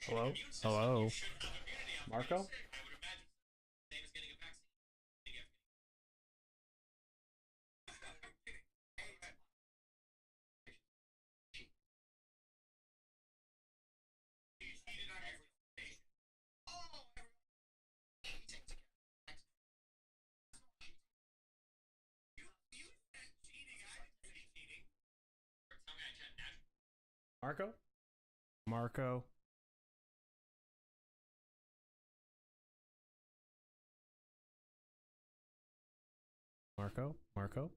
Hello? Hello? Marco? Marco? Marco? Marco? Marco?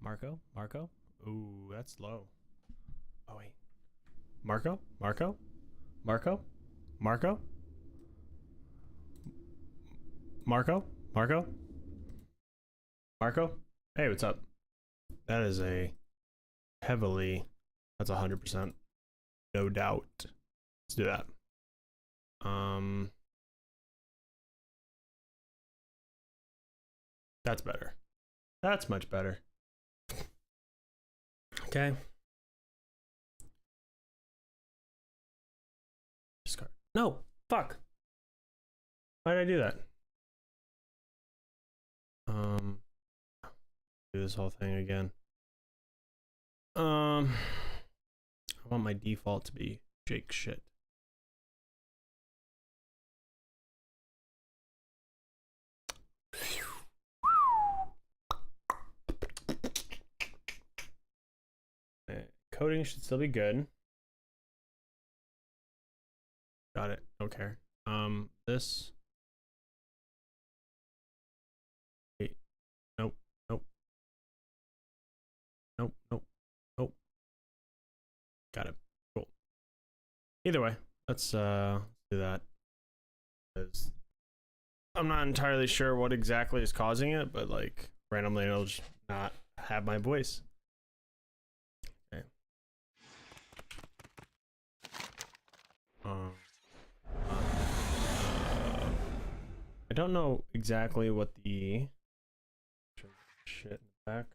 Marco? Marco? Ooh, that's low. Oh, wait. Marco? Marco? Marco? Marco? Marco? Marco? Marco? Hey, what's up? That is a heavily, that's 100%. No doubt. Let's do that. That's better. That's much better. Okay. Discard. No, fuck. Why did I do that? Do this whole thing again. I want my default to be Jake shit. Coding should still be good. Got it. Don't care. This. Wait. Nope. Nope. Nope. Nope. Nope. Got it. Cool. Either way, let's do that. Because I'm not entirely sure what exactly is causing it, but like randomly it'll just not have my voice. Okay. I don't know exactly what the shit in the back.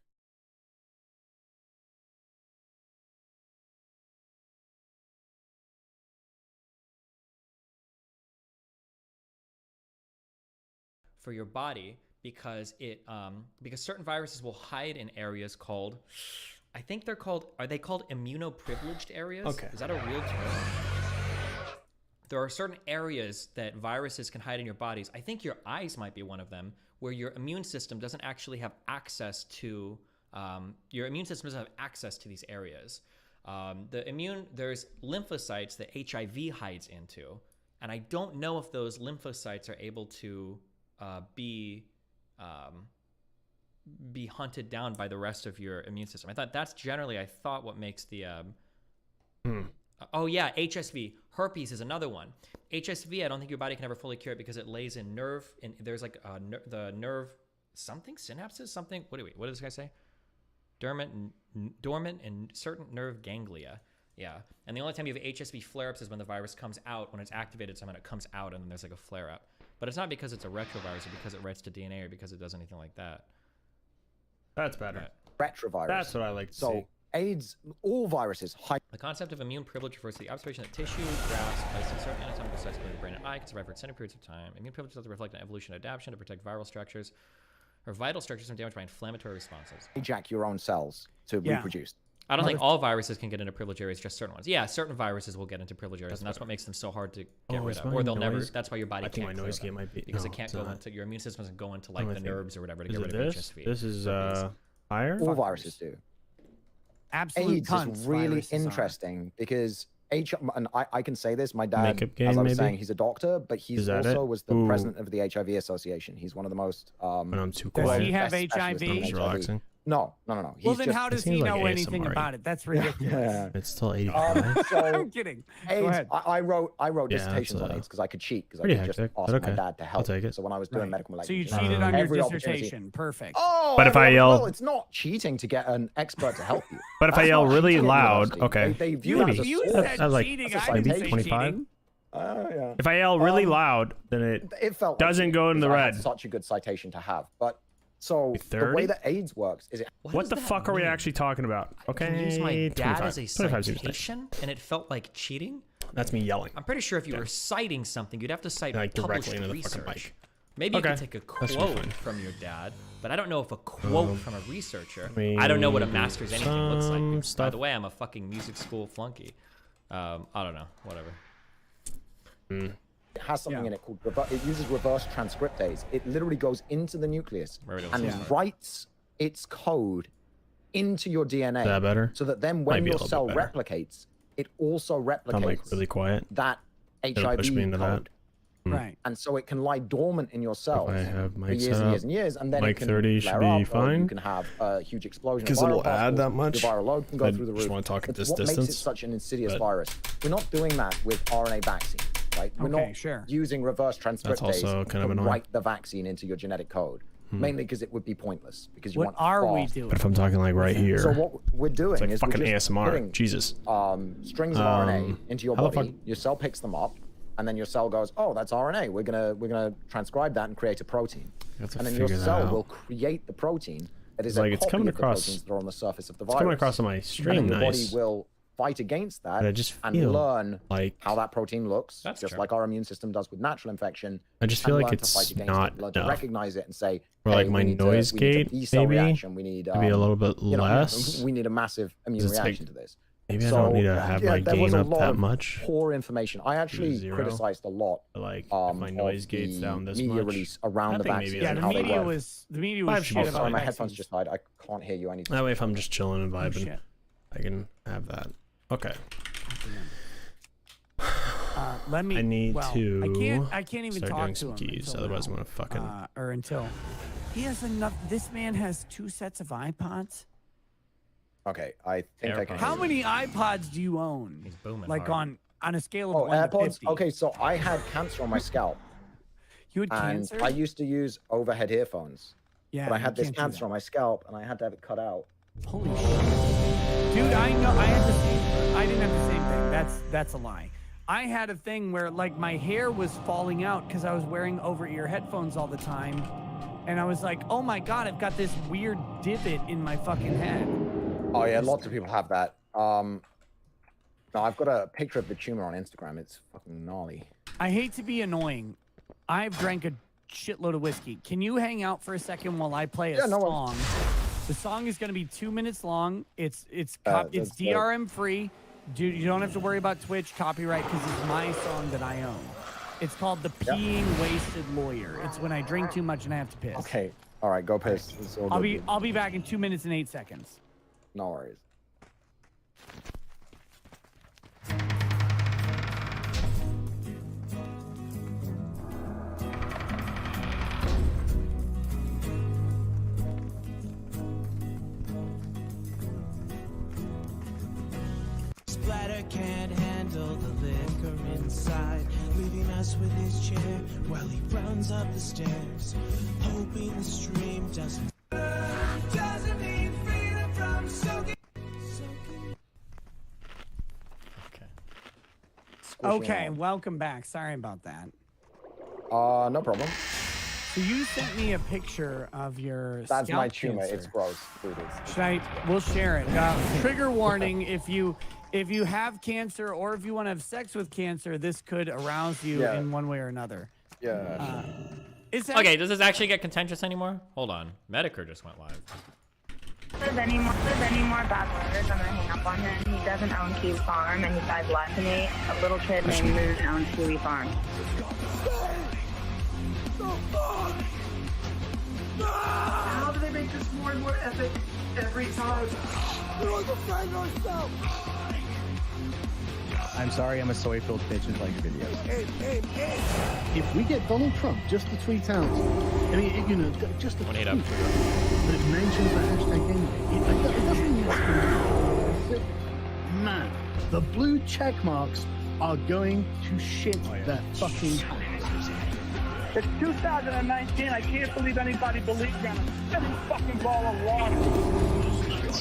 For your body because because certain viruses will hide in areas called, I think they're called, are they called immunoprivileged areas? Okay. Is that a real term? There are certain areas that viruses can hide in your bodies. I think your eyes might be one of them, where your immune system doesn't actually have access to, these areas. There's lymphocytes that HIV hides into, and I don't know if those lymphocytes are able to be hunted down by the rest of your immune system. I thought what makes the oh yeah, HSV. Herpes is another one. HSV, I don't think your body can ever fully cure it because it lays in nerve, and there's like the nerve something synapses something. What does this guy say? Dormant and certain nerve ganglia. Yeah, and the only time you have HSV flare-ups is when the virus comes out. When it's activated, somehow it comes out, and then there's like a flare-up. But it's not because it's a retrovirus or because it writes to DNA or because it does anything like that. That's better. Retrovirus. That's what I like to see. AIDS, all viruses. The concept of immune privilege refers to the observation that tissue, grafts, placed in certain anatomical sites within the brain and eye can survive for extended periods of time. Immune privilege does reflect an evolution and adaptation to protect viral structures or vital structures from damage by inflammatory responses. Hijack your own cells to reproduce. I don't think all viruses can get into privileged areas, just certain ones. Yeah, certain viruses will get into privileged areas, and that's what makes them so hard to get rid of. Or they'll never. That's why your body can't. I think my noise gate might be because it can't go into your immune system doesn't go into like the nerves or whatever to get rid of HSV. This is higher. All viruses do. Absolute AIDS is really interesting because and I can say this. My dad, as I was saying, he's a doctor, but he's also was the president of the HIV Association. He's one of the most. I'm too Does he have HIV? Relaxing. No. Well, then how does he know anything about it? That's ridiculous. Yeah. It's still 85. So I'm kidding. AIDS, Go ahead. I wrote dissertations on AIDS because I could cheat because I could just ask my dad to help. I'll take it. So when I was doing medical So you maladies, cheated on your dissertation. Perfect. Oh, but if I yell, well, it's not cheating to get an expert to help you. But if I yell really loud, okay. They view it as a You sport. said like cheating. maybe I didn't say 25. cheating. Yeah. If I yell really loud, then it It felt doesn't like go in the I red. had such a good citation to have, but So the way that AIDS works is it. What the fuck are we actually talking about? Okay. I can use my dad as a citation, and it felt like cheating. That's me yelling. I'm pretty sure if you were citing something, you'd have to cite like published directly into the research. fucking mic. Maybe you could take a quote from your dad, but I don't know if a quote from a researcher. I don't know what a master's anything looks like. By the way, I'm a fucking music school flunky. I don't know. Whatever. It has something in it called it uses reverse transcriptase. It literally goes into the nucleus and writes its code into your DNA. Is that better? So that then when your cell replicates, it also replicates like really quiet. That HIV code. Right. And so it can lie dormant in your cells I have for years and years and years, and then mic it can 30 should be fine. You can have a huge explosion. Because it will add that much. The viral load can go through the roof. I just want to talk at this what distance. Makes it such an insidious virus? We're not doing that with RNA vaccine, right? We're not using reverse transcriptase to write the vaccine into your genetic code. Mainly because it would be pointless. Because you want we doing? But if I'm talking like right here, so what we're doing like is fucking we're just ASMR. putting, Jesus. Strings of RNA into your body. Your cell picks them up, and then your cell goes, "Oh, that's RNA. We're gonna transcribe that and create a protein." And then your cell will create the protein that is like a it's copy coming of the across. proteins that are on the surface of the virus. It's coming across on my stream. And then your body will fight against that and learn how that protein looks, just like our immune system does with natural infection. I just feel like it's not to recognize it and say, or like my noise gate, maybe we need maybe a little bit less. We need a massive immune reaction to this. Maybe I don't need to have my gain up that much. Poor information. I actually criticized a lot. Like if my noise gate's down this media much. Release around the vaccine. Yeah, the media was shit about sorry, my headphones just died. I can't hear you. I need to. That way, if I'm just chilling and vibing, I can have that. Okay. Let me. I need to. I can't even start talk doing to some him. keys, otherwise I'm gonna fucking. Or until he has enough. This man has 2 sets of iPods. Okay, I think I can. How many iPods do you own? He's booming. Like hard. on a scale of 1 to 50. Okay, so I had cancer on my scalp. You had cancer? I used to use overhead earphones. Yeah. But I had this cancer on my scalp, and I had to have it cut out. Holy shit. Dude, I know. I had the same. I didn't have the same thing. That's a lie. I had a thing where like my hair was falling out because I was wearing over-ear headphones all the time, and I was like, oh my god, I've got this weird divot in my fucking head. Oh yeah, lots of people have that. No, I've got a picture of the tumor on Instagram. It's fucking gnarly. I hate to be annoying. I've drank a shitload of whiskey. Can you hang out for a second while I play a song? The song is going to be 2 minutes long. It's DRM free. Dude, you don't have to worry about Twitch copyright because it's my song that I own. It's called The Peeing Wasted Lawyer. It's when I drink too much and I have to piss. Okay. All right, go piss. I'll be back in 2 minutes and 8 seconds. No worries. Splatter can't handle the liquor inside, leaving us with his chair while he runs up the stairs, hoping the stream doesn't need freedom from soaking. Okay, welcome back. Sorry about that. No problem. So you sent me a picture of your That's scalp my tumor. cancer. It's gross. We'll share it. Trigger warning: if you have cancer or if you want to have sex with cancer, this could arouse you in one way or another. Yeah. Okay, does this actually get contentious anymore? Hold on, Medicare just went live. If there's any more bad letters, I'm gonna hang up on him. He doesn't own Kiwi Farm, and he died last me. A little kid named Moon owns Kiwi Farm. How do they make this more and more epic every time? We're defend ourselves. I'm sorry, I'm a soy-filled bitch and like videos. Hey. If we get Donald Trump just to tweet out, I mean, you know, just a tweet that mentions the hashtag anyway, it doesn't need to be. Man, the blue check marks are going to shit their fucking pants. It's 2019. I can't believe anybody believes me. Every fucking ball of water.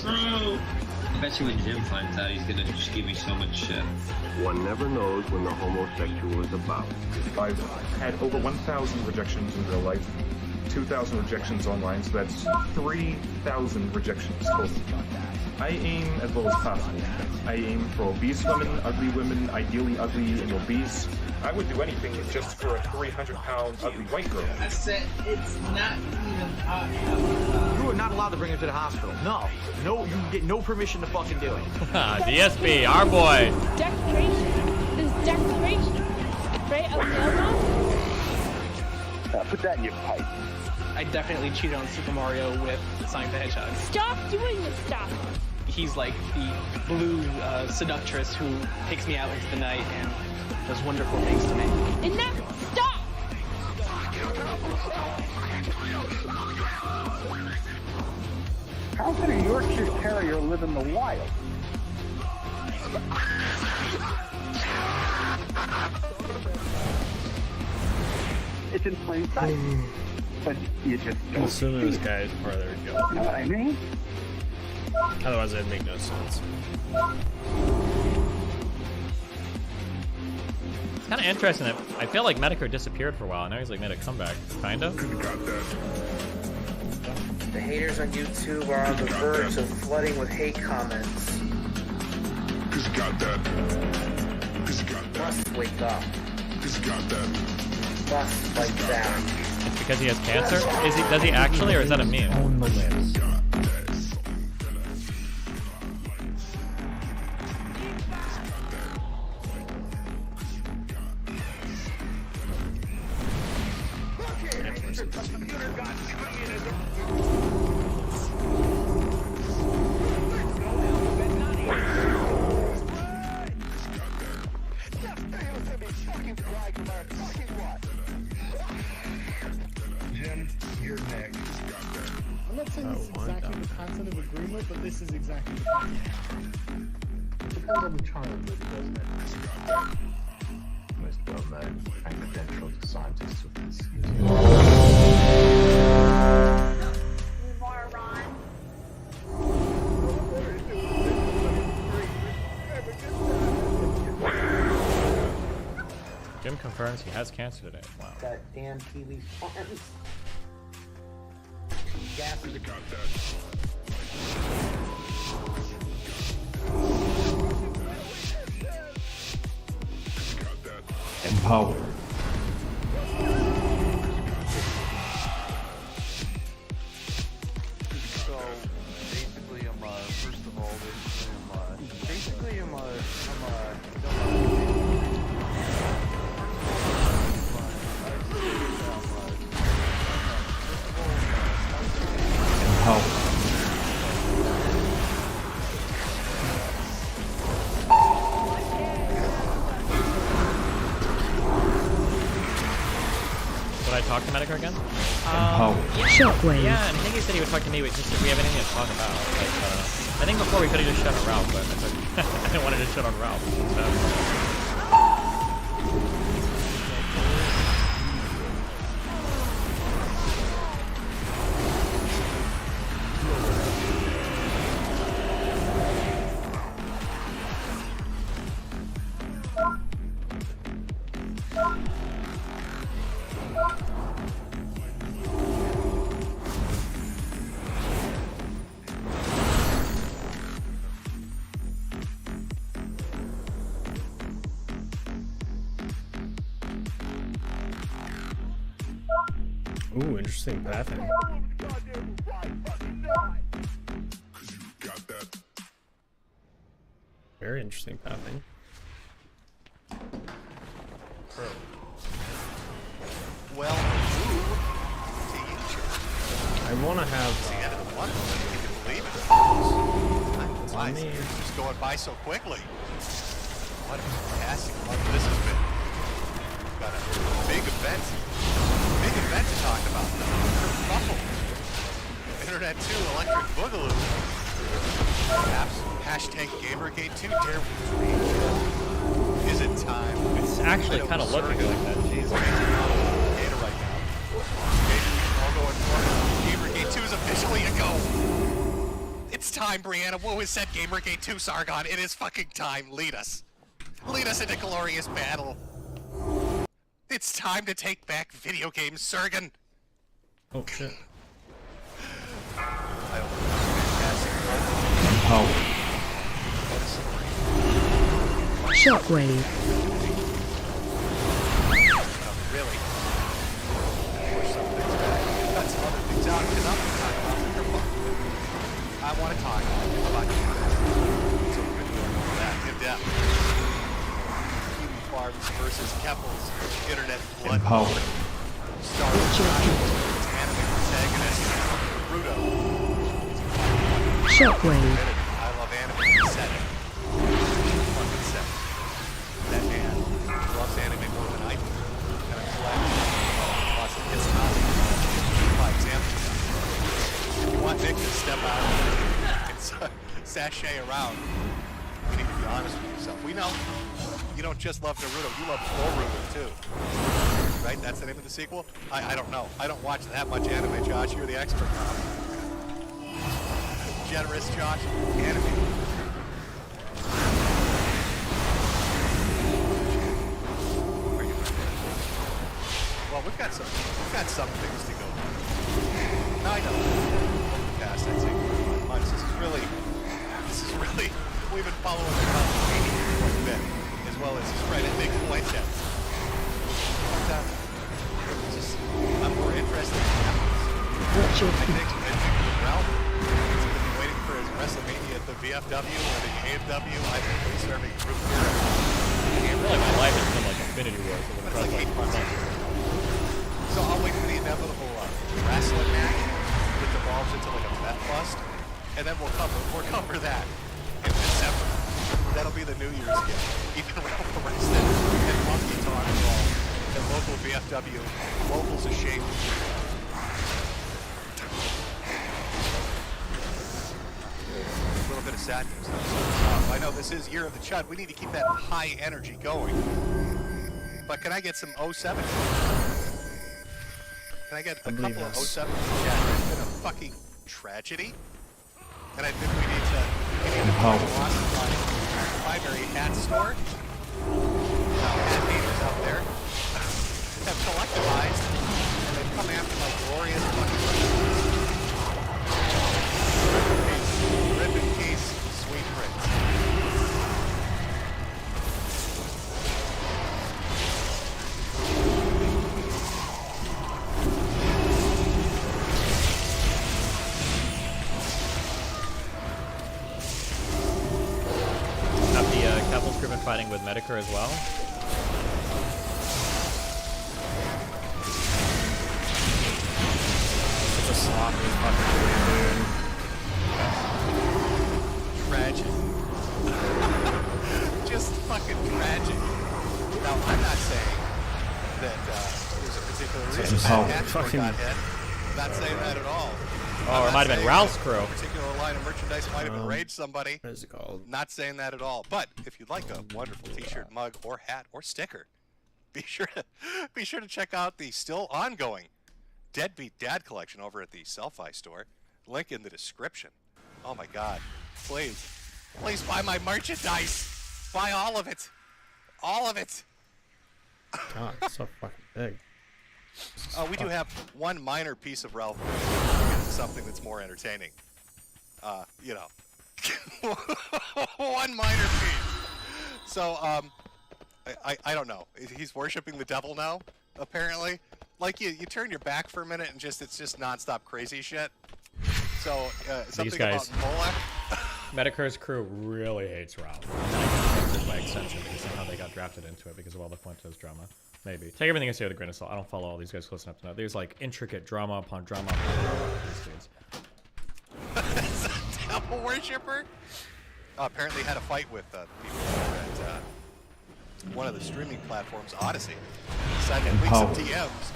True. I bet you when Jim finds out, he's gonna just give me so much shit. One never knows when the homosexual is about. I've had over 1,000 rejections in real life. 2,000 rejections online, so that's 3,000 rejections total. I aim as low as possible. I aim for obese women, ugly women, ideally ugly and obese. I would do anything just for a 300-pound ugly white girl. I said it's not even. You are not allowed to bring her to the hospital. No, you get no permission to fucking do it. DSP, our boy. Declaration. This declaration, right? Put that in your pipe. I definitely cheated on Super Mario with Sonic the Hedgehog. Stop doing this stuff. He's like the blue seductress who takes me out into the night and does wonderful things to me. Enough! Stop! How can a Yorkshire Terrier live in the wild? It's in plain sight. But you just don't. I'm assuming this guy is part of their job. You know what I mean? Otherwise, it'd make no sense. It's kind of interesting that I feel like Medico disappeared for a while. Now he's like made a comeback, kind of. The haters on YouTube are on the verge of flooding with hate comments. Cause you got that. Cause you got that. Must wake up. Cause you got that. Must fight back. It's because he has cancer? Does he actually, or is that a meme? On the list. Jim, you're next. I'm not saying this is exactly the content of agreement, but this is exactly the content. It depends on the child, doesn't it? Most well-known and credentialed scientists of this. Jim confirms he has cancer today. Wow. That damn Kiwi farms. Gas is Empower. So basically, first of all, Would I talk to Medico again? Shockwave. Yeah, and I think he said he would talk to me just if we have anything to talk about. Like, I think before we could have just shut on Ralph, but I didn't want to just shut on Ralph. So. Ooh, interesting pathing. Very interesting pathing. well, I want to have. the end of the month. Can you believe it? Why is it just going by so quickly? What a fantastic month this has been. We've got a big event to talk about. Ruffle. Internet 2 Electric Boogaloo. Perhaps hashtag Gamergate 2 dare we dream. Is it time? It's actually kind of looking like that. Jeez. Data right now. All going forward. Gamergate 2 is officially a go. It's time, Brianna. Wu has said Gamergate 2, Sargon. It is fucking time. Lead us. Lead us into glorious battle. It's time to take back video games, Sargon. Oh shit. Shockwave. Really? Push some things back. Cut some other things out because I'm talking about your book. I want to talk about you. So we're going to go over that in depth. Kiwi Farms versus Keppel's Internet Blood. Starring anime protagonist Rudo. Shockwave. I love anime setting. Fucking set. That man loves anime more than I do. And I'm glad he wants to get some out of it. By example, if you want Nick to step out and sashay around, you need to be honest with yourself. We know you don't just love Naruto, you love Boruto too. Right? That's the name of the sequel? I don't know. I don't watch that much anime, Josh. You're the expert now. Generous, Josh. Anime. Well, we've got some things to go through. Now I know. Over the past, I'd say, 5 months, this is really, we've been following the company quite a bit, as well as trying to make Fuentes. I'm more interested in Ralph has been waiting for his WrestleMania at the VFW or the AFW. I've been serving group here. I feel like my life has been like Infinity War for the past like 8 months. So I'll wait for the inevitable wrestling match that devolves into like a bet bust, and then we'll cover that in December. That'll be the New Year's gift. Even Ralph arrested and Monkey Talk involved. And local VFW, locals ashamed. A little bit of sadness. I know this is Year of the Chud. We need to keep that high energy going. But can I get some 07? Can I get a couple of 07? Yeah, it's been a fucking tragedy. And I think we need to find a primary hat store. Hat haters out there have collectivized and they've come after my glorious fucking ribbon case sweet prints. Have the Keppel's crew been fighting with Medicare as well? Sloppy fucking dude. Tragic. Just fucking tragic. Now, I'm not saying that there's a particular reason that fucking got hit. Not saying that at all. Oh, it might have been Ralph's crew. A particular line of merchandise might have enraged somebody. What is it called? Not saying that at all. But if you'd like a wonderful t-shirt, mug, or hat, or sticker, be sure to check out the still ongoing Deadbeat Dad collection over at the Selfie store. Link in the description. Oh my god. Please buy my merchandise. Buy all of it. All of it. God, it's so fucking big. We do have one minor piece of Ralph something that's more entertaining. You know. One minor piece. So, I don't know. He's worshiping the devil now, apparently. Like you turn your back for a minute and it's just nonstop crazy shit. So something about Molech. Medicare's crew really hates Ralph. By extension, because somehow they got drafted into it because of all the Fuentes drama. Maybe. Take everything I say with a grain of salt. I don't follow all these guys close enough to know. There's like intricate drama upon drama upon drama with these dudes. That's a devil worshipper? Apparently had a fight with people at one of the streaming platforms, Odyssey. Decided to leak some DMs.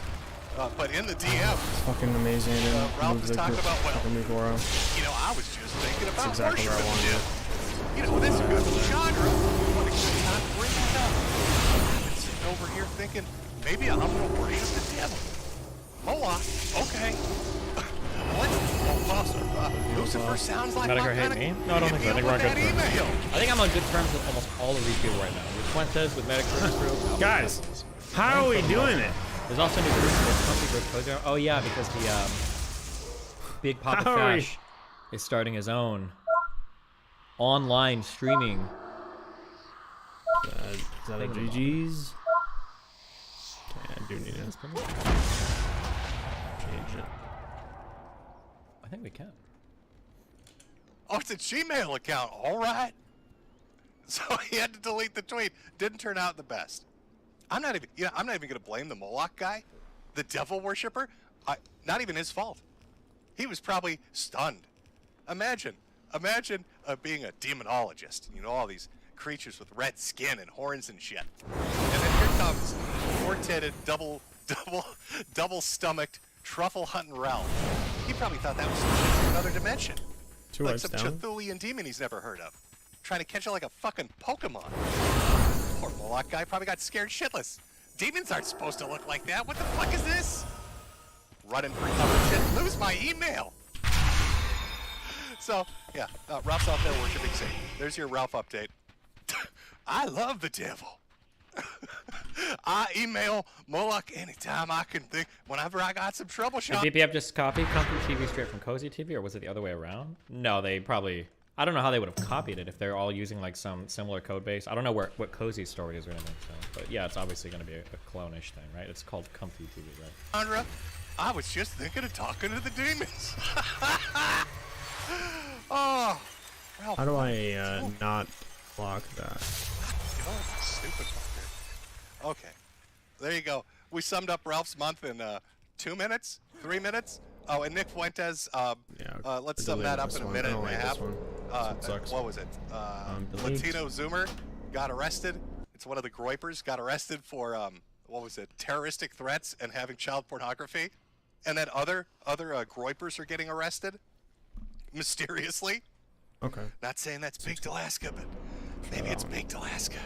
But in the DMs, fucking amazing. Ralph was talking about, well, you know, I was just thinking about exactly where I wanted it. You know, this is good genre. What a good time to bring it up. I've been sitting over here thinking, maybe I'm going to worship the devil. Moloch, okay. What? Lucifer sounds like Medicare hate me? No, I don't think so. I think we're on good terms. I think I'm on good terms with almost all of these people right now. With Fuentes, with Medicare crew. Guys, how are we doing it? There's also new Crucible. Oh yeah, because the Big Papa Fash is starting his own online streaming. Is that a GG's? Okay, I do need it. Change it. I think we can. Oh, it's a Gmail account. All right. So he had to delete the tweet. Didn't turn out the best. I'm not even going to blame the Moloch guy, the devil worshiper. Not even his fault. He was probably stunned. Imagine being a demonologist. You know, all these creatures with red skin and horns and shit. And then here comes four-titted, double-stomached, truffle-hunting Ralph. He probably thought that was some shit from another dimension. Like some Cthulhian demon he's never heard of. Trying to catch it like a fucking Pokemon. Poor Moloch guy probably got scared shitless. Demons aren't supposed to look like that. What the fuck is this? Running for cover shit. Lose my email. So, yeah, Ralph's out there worshiping Satan. There's your Ralph update. I love the devil. I email Moloch anytime I can think, whenever I got some troubleshooting. Did BPF just copy Comfy TV straight from Cozy TV, or was it the other way around? No, they probably... I don't know how they would have copied it if they're all using like some similar code base. I don't know what Cozy's story is or anything. So. But yeah, it's obviously going to be a clone-ish thing, right? It's called Comfy TV, right? Sandra, I was just thinking of talking to the demons. Oh, Ralph, how do I not block that? Stupid fucker. Okay, there you go. We summed up Ralph's month in 2 minutes, 3 minutes. Oh, and Nick Fuentes. Let's sum that up in a minute and a half. What was it? Latino Zoomer got arrested. It's one of the Groypers got arrested for what was it? Terroristic threats and having child pornography. And then other Groypers are getting arrested mysteriously. Okay. Not saying that's Baked Alaska, but maybe it's Baked Alaska.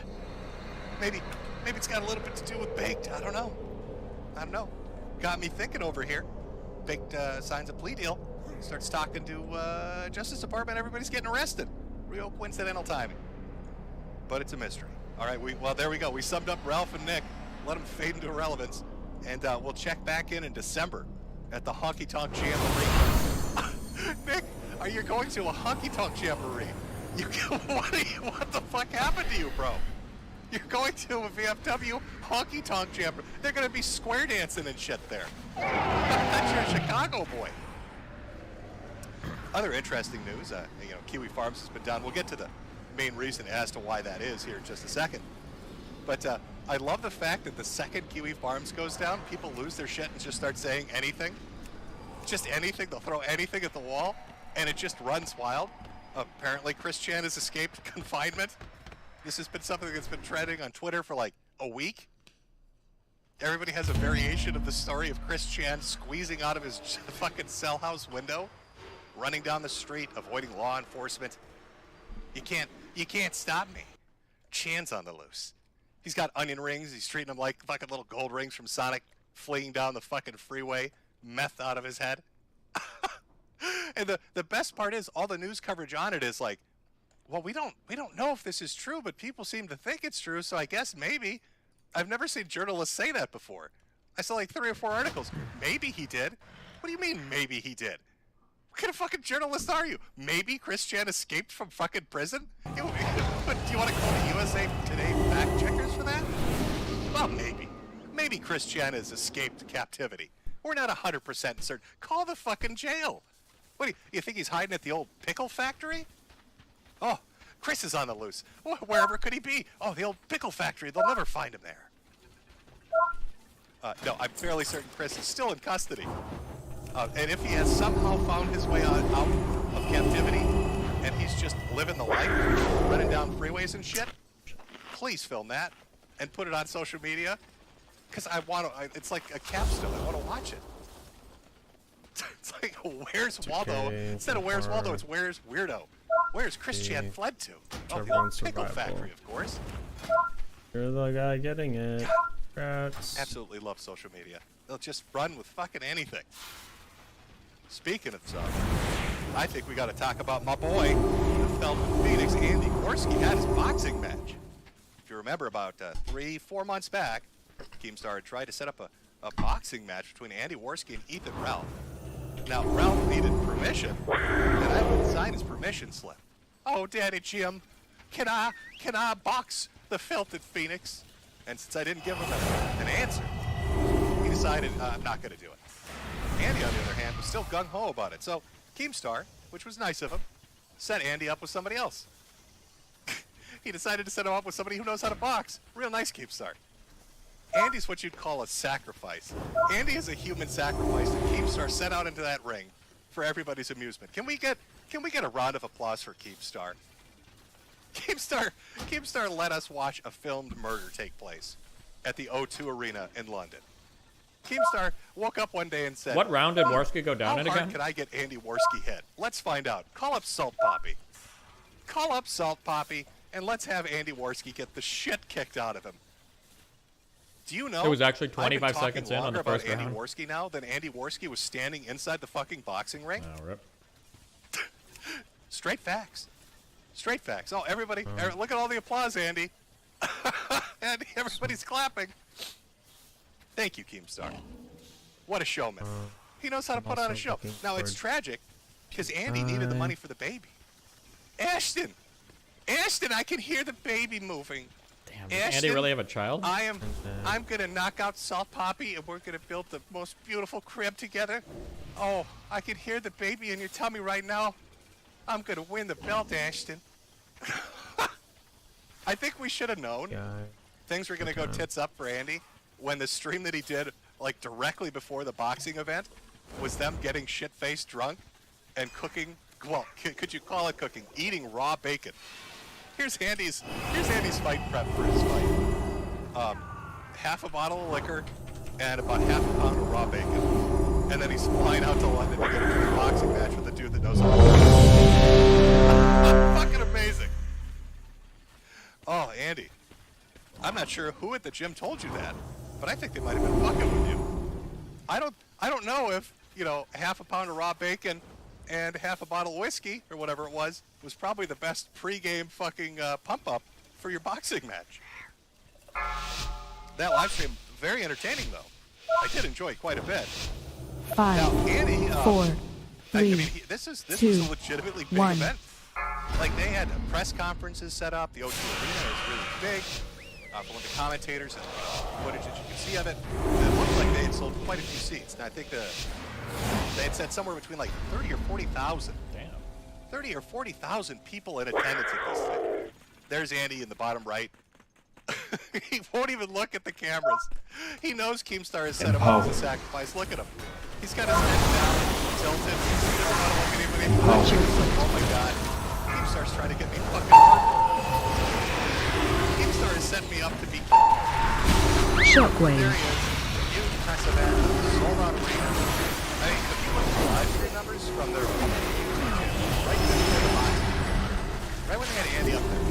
Maybe it's got a little bit to do with Baked. I don't know. Got me thinking over here. Baked signs a plea deal, starts talking to Justice Department. Everybody's getting arrested. Real coincidental timing, but it's a mystery. All right, well there we go. We summed up Ralph and Nick. Let them fade into irrelevance, and we'll check back in December at the Honky Tonk Jamboree. Nick, are you going to a Honky Tonk Jamboree? What the fuck happened to you, bro? You're going to a VFW Honky Tonk Jamboree. They're going to be square dancing and shit there. That's your Chicago boy. Other interesting news, Kiwi Farms has been done. We'll get to the main reason as to why that is here in just a second. But I love the fact that the second Kiwi Farms goes down, people lose their shit and just start saying anything. Just anything. They'll throw anything at the wall, and it just runs wild. Apparently, Chris Chan has escaped confinement. This has been something that's been trending on Twitter for like a week. Everybody has a variation of the story of Chris Chan squeezing out of his fucking cell house window, running down the street, avoiding law enforcement. You can't stop me. Chan's on the loose. He's got onion rings. He's treating them like fucking little gold rings from Sonic, fleeing down the fucking freeway, meth out of his head. And the best part is all the news coverage on it is like, well, we don't know if this is true, but people seem to think it's true, so I guess maybe. I've never seen journalists say that before. I saw like 3 or 4 articles. Maybe he did. What do you mean, maybe he did? What kind of fucking journalist are you? Maybe Chris Chan escaped from fucking prison? Do you want to call the USA Today fact checkers for that? Well, maybe. Maybe Chris Chan has escaped captivity. We're not 100% certain. Call the fucking jail. What do you think he's hiding at the old pickle factory? Oh, Chris is on the loose. Wherever could he be? Oh, the old pickle factory. They'll never find him there. No, I'm fairly certain Chris is still in custody. And if he has somehow found his way out of captivity, and he's just living the life, running down freeways and shit, please film that and put it on social media. Because it's like a capstone. I want to watch it. It's like, where's Waldo? Instead of where's Waldo, it's where's Weirdo. Where's Chris Chan fled to? Oh, the old pickle factory, of course. You're the guy getting it. Congrats. Absolutely love social media. They'll just run with fucking anything. Speaking of stuff, I think we got to talk about my boy, the Feldman Phoenix, Andy Gorski, had his boxing match. If you remember, about 3-4 months back, Keemstar tried to set up a a boxing match between Andy Worski and Ethan Ralph. Now, Ralph needed permission, and I would sign his permission slip. Oh, Daddy Jim, can I box the Felted Phoenix? And since I didn't give him an answer, he decided I'm not going to do it. Andy, on the other hand, was still gung-ho about it. So Keemstar, which was nice of him, set Andy up with somebody else. He decided to set him up with somebody who knows how to box. Real nice, Keemstar. Andy's what you'd call a sacrifice. Andy is a human sacrifice that Keemstar sent out into that ring for everybody's amusement. Can we get a round of applause for Keemstar? Keemstar let us watch a filmed murder take place at the O2 Arena in London. Keemstar woke up one day and said, "What round did Worski go down in again? How hard could I get Andy Worski hit? Let's find out. Call up Salt Poppy. Call up Salt Poppy, and let's have Andy Worski get the shit kicked out of him." Do you know? It was actually 25 seconds in on the first round. Andy Worski now than Andy Worski was standing inside the fucking boxing ring. Oh, rip. Straight facts. Straight facts. Oh, everybody, look at all the applause, Andy. Andy, everybody's clapping. Thank you, Keemstar. What a showman. He knows how to put on a show. Now, it's tragic because Andy needed the money for the baby. Ashton, I can hear the baby moving. Damn, does Andy really have a child? I'm gonna knock out Salt Poppy and we're gonna build the most beautiful crib together. Oh, I can hear the baby in your tummy right now. I'm gonna win the belt, Ashton. I think we should have known things were gonna go tits up for Andy when the stream that he did, like directly before the boxing event, was them getting shit-faced drunk and cooking. Well, could you call it cooking? Eating raw bacon. Here's Andy's fight prep for his fight. Half a bottle of liquor and about half a pound of raw bacon. And then he's flying out to London to get into a boxing match with a dude that knows how to box. Fucking amazing. Oh, Andy. I'm not sure who at the gym told you that, but I think they might have been fucking with you. I don't know if, half a pound of raw bacon and half a bottle of whiskey, or whatever it was probably the best pre-game fucking pump-up for your boxing match. That live stream, very entertaining, though. I did enjoy quite a bit. 5, now, Andy, 4, 3, this was 2, a legitimately big 1. event. Like, they had press conferences set up. The O2 Arena is really big. From the commentators and footage that you can see of it, it looked like they had sold quite a few seats. And I think they had said somewhere between like 30 or 40,000. Damn. 30 or 40,000 people in attendance at this thing. There's Andy in the bottom right. He won't even look at the cameras. He knows Keemstar has set him up as a sacrifice. Look at him. He's got his head down, tilted. He doesn't want to look at anybody. Oh my god. Keemstar's trying to get me fucking hurt. Keemstar has set me up to be. Shockwave. There he is. Huge press event. Sold out arena. I mean, if you look at the live stream numbers from their YouTube channel, right when they had Andy up there,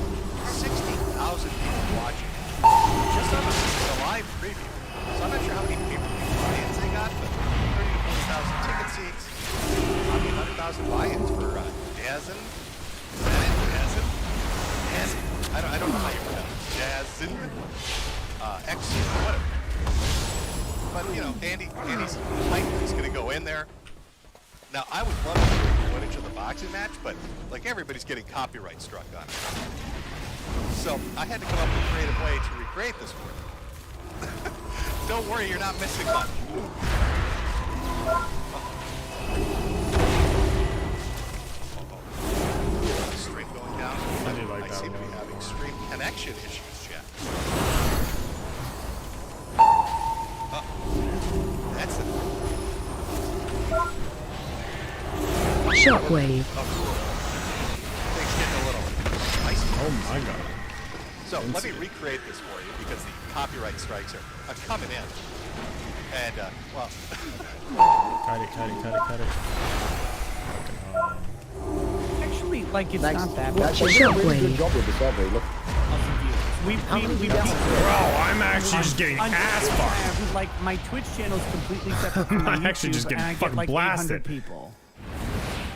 60,000 people watching. Just on the live preview. So I'm not sure how many pay-per-view buy-ins they got, but 30 to 40,000 ticket seats. I mean, 100,000 buy-ins for Dazin. Is that it? Dazin? I don't know how you pronounce it. Dazin. X, whatever. But, Andy's hype is going to go in there. Now, I would love to see footage of the boxing match, but, everybody's getting copyright struck on it. So, I had to come up with a creative way to recreate this for you. Don't worry, you're not missing much. Stream going down. I seem to be having stream connection issues, chat. That's it. Shockwave. Things getting a little icy. Oh my god. So let me recreate this for you because the copyright strikes are coming in. And, well... Cut it. Actually, it's not that bad. That's a really good job with the survey. Look. Bro, I'm actually just getting ass fucked. My Twitch channel is completely separate from my I'm actually YouTube, just getting and I fucking get blasted. 800 people.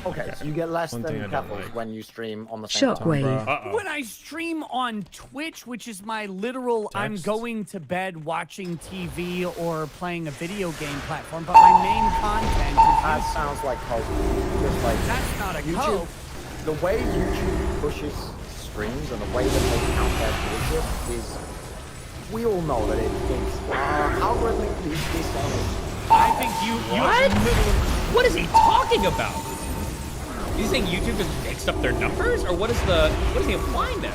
Okay, so you get less than Keppels when you stream on the same Shockwave. When I stream on Twitch, which is my literal I'm going to bed watching TV or playing a video game platform, but my main content is that sounds like cope. Just like that's not a YouTube, cope. The way YouTube pushes streams and the way that they count their viewership is, we all know that it's algorithmically dishonest. I think you what? What is he talking about? Is he saying YouTube just mixed up their numbers, or what is he implying there? I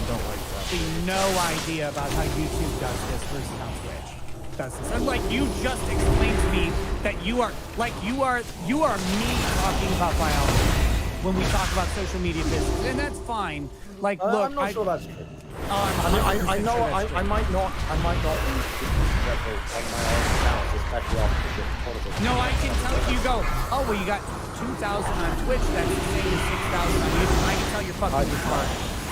don't like that. No idea about how YouTube does this versus how Twitch does this. And like you just explained to me that you are me talking about biology when we talk about social media business, and that's fine. Like, look, I'm not sure that's true. I know I might not be on my own accounts, especially off the politics. No, I can tell you go, oh, well, you got 2,000 on Twitch, that's the same as 6,000 on YouTube. I can tell you're fucking smart.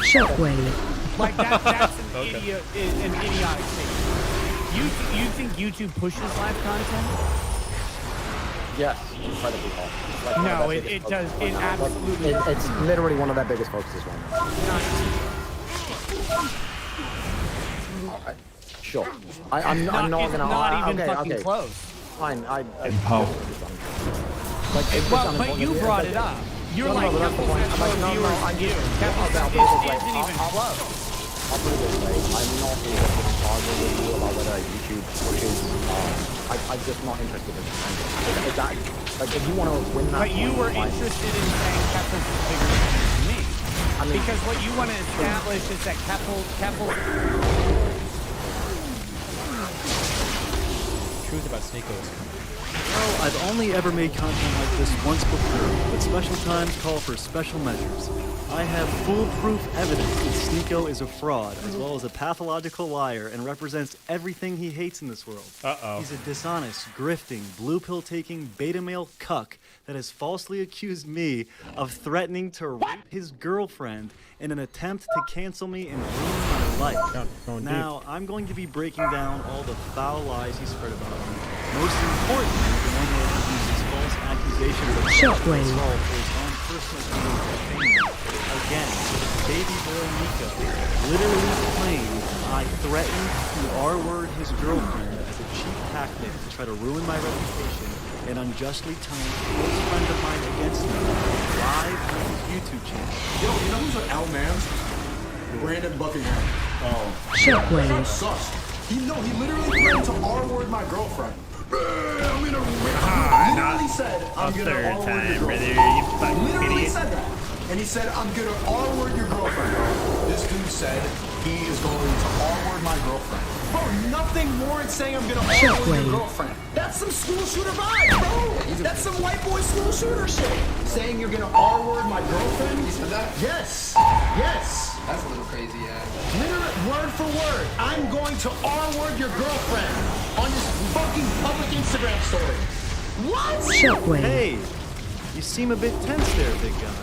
Shockwave. Like, that's an idiotic thing. You think YouTube pushes live content? Yes, incredibly hard. Like no, it does. It absolutely. It's literally one of their biggest focuses right now. Sure. I'm not gonna. It's not even okay, fucking close. Fine. Well, but you brought it up. You're like, no, that's the point. I'll put it this way. I'm not interested in arguing with you about whether YouTube pushes. I'm just not interested in that. Like, if you want to win that. But you were interested in saying Keppel is bigger than me. I mean, because what you want to establish is that Keppel. Truth about Sneako's. Well, I've only ever made content like this once before, but special times call for special measures. I have foolproof evidence that Sneako is a fraud, as well as a pathological liar, and represents everything he hates in this world. He's a dishonest, grifting, blue pill-taking, beta male cuck that has falsely accused me of threatening to rape his girlfriend in an attempt to cancel me and ruin my life. Now, I'm going to be breaking down all the foul lies he spread about me. Most importantly, the one that uses false accusations of Shockwave. for his own personal entertainment. Again, baby boy Nico literally claimed I threatened to R-word his girlfriend as a cheap tactic to try to ruin my reputation and unjustly turn a close friend of mine against me live on his YouTube channel. Yo, you know who's an L man? Brandon Buckingham. Oh. Shockwave. That's sus. He literally threatened to R-word my girlfriend. I'm gonna literally said I'm gonna R-word your girlfriend. Literally said that. And he said, I'm gonna R-word your girlfriend, bro. This dude said he is going to R-word my girlfriend. Bro, nothing warrants saying I'm gonna R-word your girlfriend. That's some school shooter vibe, bro. That's some white boy school shooter shit. Saying you're gonna R-word my girlfriend? He said that? Yes. Yes. That's a little crazy, yeah. Literally, word for word, I'm going to R-word your girlfriend on this fucking public Instagram story. What? Shockwave. Hey, you seem a bit tense there, big guy.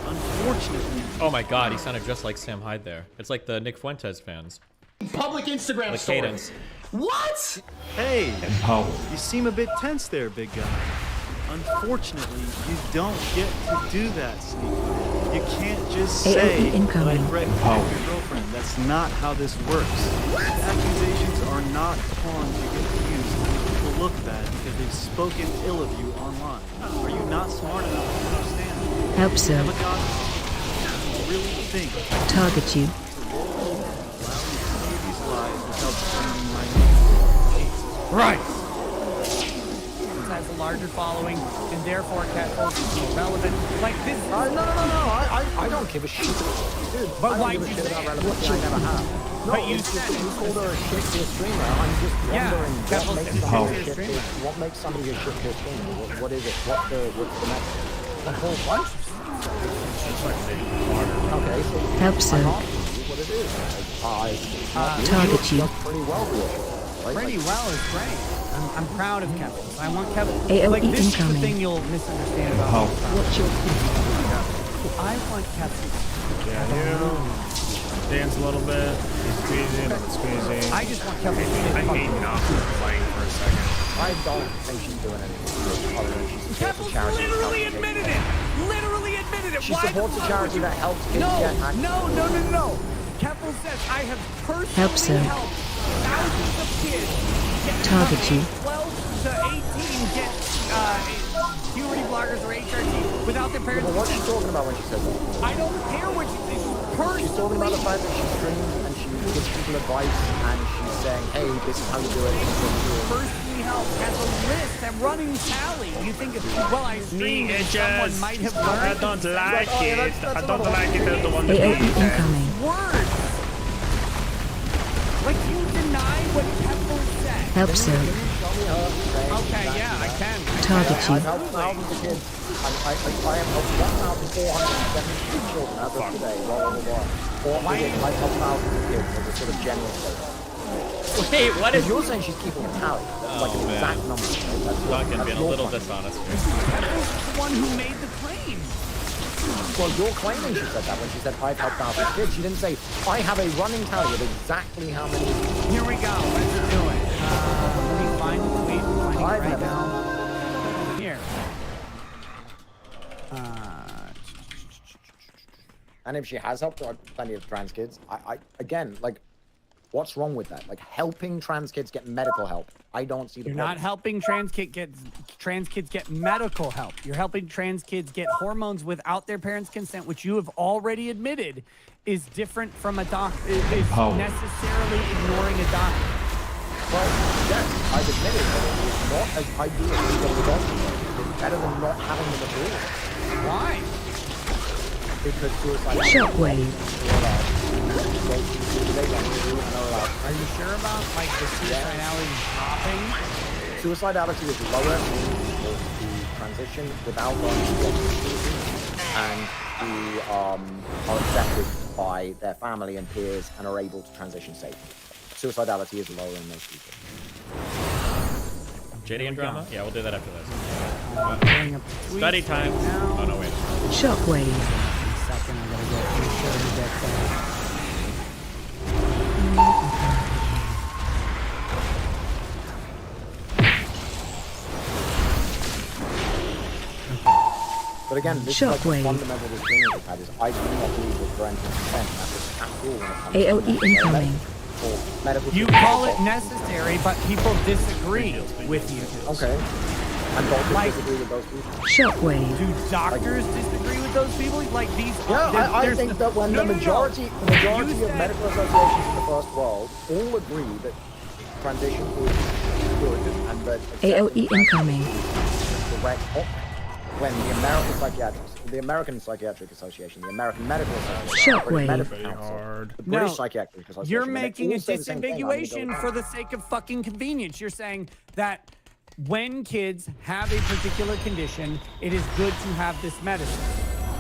Unfortunately. Oh my god, he sounded just like Sam Hyde there. It's like the Nick Fuentes fans. Public Instagram the story. Cadence. What? Hey, you seem a bit tense there, big guy. Unfortunately, you don't get to do that, Sneako. You can't just say that I threatened your girlfriend. That's not how this works. The accusations are not pawns you get to use to make people look bad because they've spoken ill of you online. Are you not smart enough to understand? Help so. Have a god really think target you. These lies without spending my name. Right. Has a larger following, and therefore Keppel is more relevant. Like this. No. I don't give a shit. Dude, but why do you say that? Relevancy I never have. No, but you said you called her a shit-tier streamer. I'm just wondering what makes somebody a shit-tier streamer. What is it? What's the message? A whole bunch of stuff. Okay, so help so. What it is. Target you. Pretty well, right? Pretty well is great. I'm proud of Keppel. I want Keppel. AOE like this incoming. is the thing you'll misunderstand about. What's your I want Keppel. Yeah, you dance a little bit. Squeezing. I just want Keppel. I hate not playing for a second. I don't think she's doing anything other than she supports a charity. Literally admitted it. Literally admitted it. She supports a charity that helps kids get access. No. Keppel says I have personally helped thousands of kids get target you. 12 to 18 get puberty blockers or HRT without their parents. But what's she talking about when she says that? I don't care what she says. She's talking about the fact that she streams and she gives people advice and she's saying, hey, this is how you do it. Personally helped has a list, a running tally. You think it's, well, I streamed and someone might have learned. I don't like it. I don't like it. That's the one that incoming. Words. Like you deny what Keppel said. Help zone. Okay, yeah, I can. Target you. I've helped thousands of kids. I have helped 1,472 children as of today. I've helped thousands of kids as a sort of general statement. Wait, what is... You're saying she's keeping a tally. That's like an exact number. Duncan being a little dishonest here. Keppel's the one who made the claim. Well, you're claiming she said that when she said I've helped thousands of kids. She didn't say I have a running tally of exactly how many. Here we go. Let's do it. Let me find the tweet. I'm finding it right now. Here. And if she has helped plenty of trans kids, I again, like, what's wrong with that? Like, helping trans kids get medical help. I don't see the You're problem. not helping trans kids get medical help. You're helping trans kids get hormones without their parents' consent, which you have already admitted is different from a doctor. Is necessarily ignoring a doctor. Well, yes, I've admitted that it's not as ideal as getting a doctor. It's better than not having them at all. Why? Because suicide. Shockwave. Are you sure about like the suicidality dropping? Suicidality is lower for the transition without going to the and who are accepted by their family and peers and are able to transition safely. Suicidality is lower in most people. JD and drama? Yeah, we'll do that after this. Study time. Oh no, wait. Shockwave. Second, I'm gonna get sure that. But again, this is like the fundamental disagreement we've had is I do not believe that parental consent matters at all when it comes to AOE incoming. You call it necessary, but people disagree with you. Okay. And doctors disagree with those people. Shockwave. Do doctors disagree with those people? Like these? Yeah, I think that when the majority of medical associations in the first world all agree that transition is good and that AOE incoming. Correct. When the American Psychiatric Association, the American Medical Association, Shockwave. Medical Council, the British Psychiatric Association, you're making a disambiguation for the sake of fucking convenience. You're saying that when kids have a particular condition, it is good to have this medicine.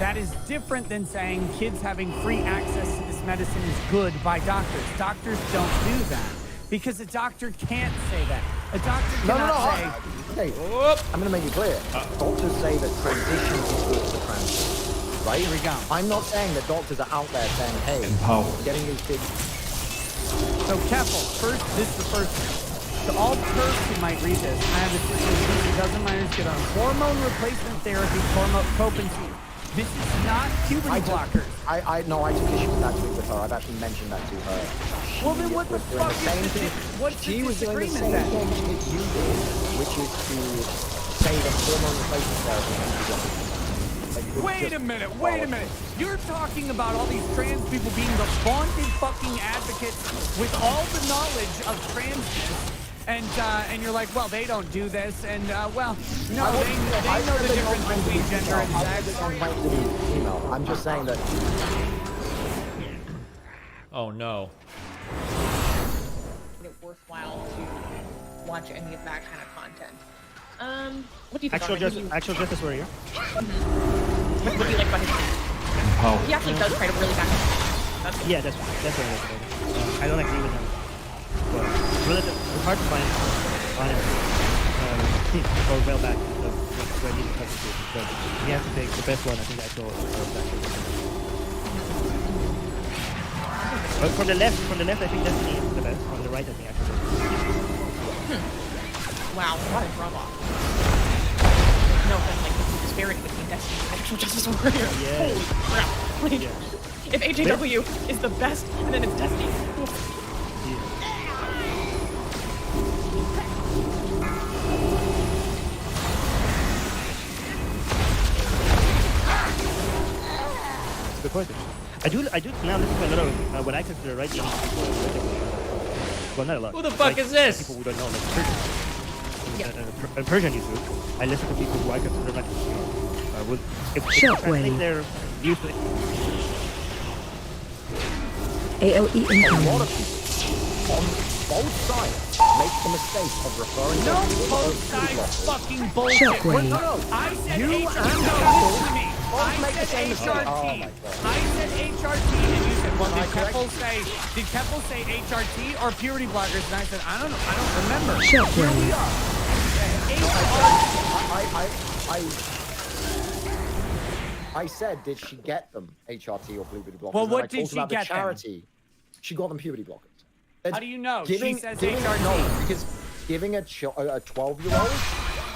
That is different than saying kids having free access to this medicine is good by doctors. Doctors don't do that because a doctor can't say that. A doctor cannot say... Hey, I'm going to make it clear. Doctors say that transition equals the transition. Right? Here we go. I'm not saying that doctors are out there saying, hey, getting these kids... So, Keppel, first, this is the first thing. To all perps who might read this, I have a sister who doesn't minors get on hormone replacement therapy, Copenhagen. This is not puberty blockers. I took issue with that tweet with her. I've actually mentioned that to her. Well, then what the fuck is the what's she was doing the disagreement same then? thing that you did, which is to say that hormone replacement therapy. Wait a minute. You're talking about all these trans people being the vaunted fucking advocates with all the knowledge of transness. And you're like, well, they don't do this, and well, no, they know the difference between gender and sex. I'm just saying that. Oh no. Is it worthwhile to watch any of that kind of content? What do you think? Actual Justice Warrior. What do you like about his? He actually does try to really back up. Yeah, that's what I like about it. I don't agree with him. But it's hard to find or well back where he's coming to. But he has to take the best one. I think I saw But from the left, I think that's the best. From the right, I think actually. Wow, what a rub off. No, but like the disparity between Destiny and actual Justice Warrior. Yeah. Holy crap. Like, if AJW is the best and then it's Destiny. Good question. I do now listen to a lot of what I consider right young people. Well, not a lot. Who the fuck is this? People who don't know, like Persian YouTube. I listen to people who I consider like if Shockwave. their views to AOE A lot of incoming. people on both sides make the mistake of referring No, to both sides fucking bullshit. Shockwave. No, I said you HRT. and No, Keffel listen to me. both I make the said same mistake. HRT. Oh my God. I said HRT, and you said, well, Am I did correct? Keffel say HRT or purity blockers? And I said, I don't know. I don't remember. Shockwave. Here we are. I said, did she get them HRT or puberty blockers? Well, what And I did talked she about get the charity. She got them puberty blockers. How do you know? Giving, She says giving, HRT. No, because giving a 12-year-old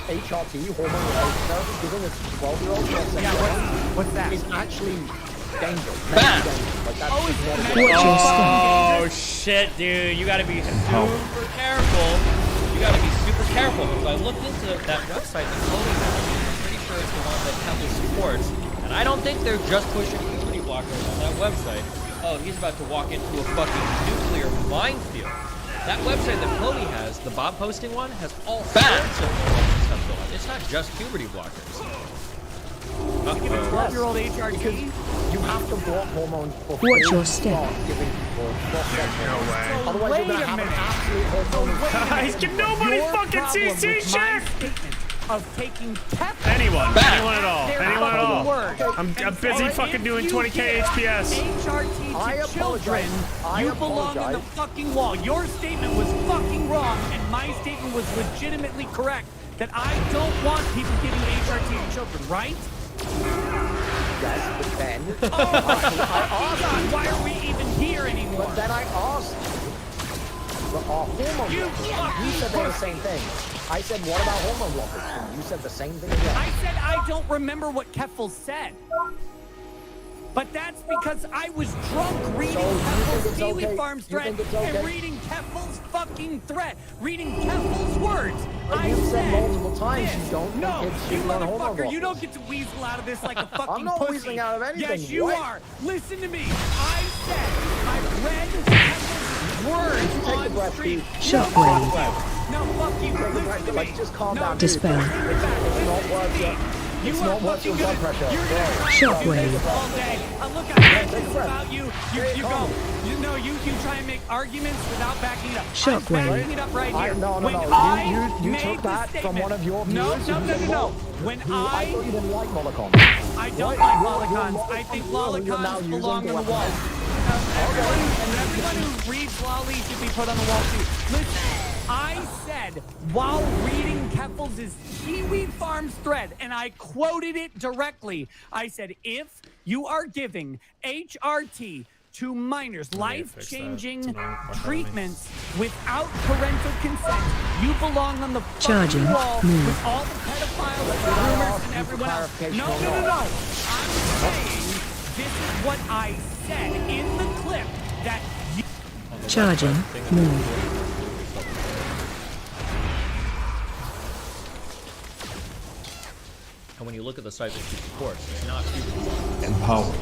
HRT, hormone replacement therapy, giving a 12-year-old what's that? is actually dangerous. Bam! Like, that's Watch not your Oh shit, dude! You gotta be super careful. You gotta be super careful because I looked into that website that Chloe has. I'm pretty sure it's the one that Keffel supports, and I don't think they're just pushing puberty blockers on that website. Oh, he's about to walk into a fucking nuclear minefield. That website that Chloe has, the Bob posting one, has all sorts of stuff going on. It's not just puberty blockers. Give a 12-year-old HRT. You have to block hormones before Watch your you step. start giving people hormones. So Otherwise, wait you're going to a have an minute. absolute hormonal Guys, can nobody Your fucking problem CC with my check? statement of taking Keffel. Anyone at all. Their Anyone at all. word. I'm And busy so fucking if doing you 20k give HPS. HRT I to children, apologize. you belong on the apologize. fucking wall. Your statement was fucking wrong, and my statement was legitimately correct. That I don't want people giving HRT to children, right? Yes, but then Oh my God! Why are we even here anymore? But then I asked the hormone You blockers. You said they're the same thing. I said, what about hormone blockers? And you said the same thing again. I said I don't remember what Keffel said. But that's because I was drunk reading Keffel's Seaweed Farms thread and reading Keffel's fucking thread, reading Keffel's words. But you said multiple times this. you don't No, think it's you shooting on hormone motherfucker, you blockers. don't get to weasel out of this like a fucking I'm not pussy. weaseling out of anything. Yes, you What? are. Listen to me. I said I read Keffel's words Take on the breath, stream. dude. Shockwave. No, fuck you. Listen to me. Like, just calm No, down. Dispel. It's not worth it. It's not worth your blood pressure. You're gonna try to do Shockwave. this all day. Look, I Yeah, read take a this breath. about you. You go. You try and make arguments without backing it up. Shockwave. I'm backing it up right here. No. When You made took that the from one of your No, viewers. no. When I thought you didn't like Mollicon. I don't like lolicons. I think lolicons belong on the wall. Everyone who reads lolly should be put on the wall too. Listen, I said while reading Keffel's Seaweed Farms thread, and I quoted it directly, I said, if you are giving HRT to minors, life-changing treatments without parental consent, you belong on the Charging. fucking wall Move. with all the pedophiles, the groomers, and everyone else. No. I'm saying this is what I said in the clip that you... Charging. Move. And when you look at the site that she supports, it's not puberty blockers. Empower.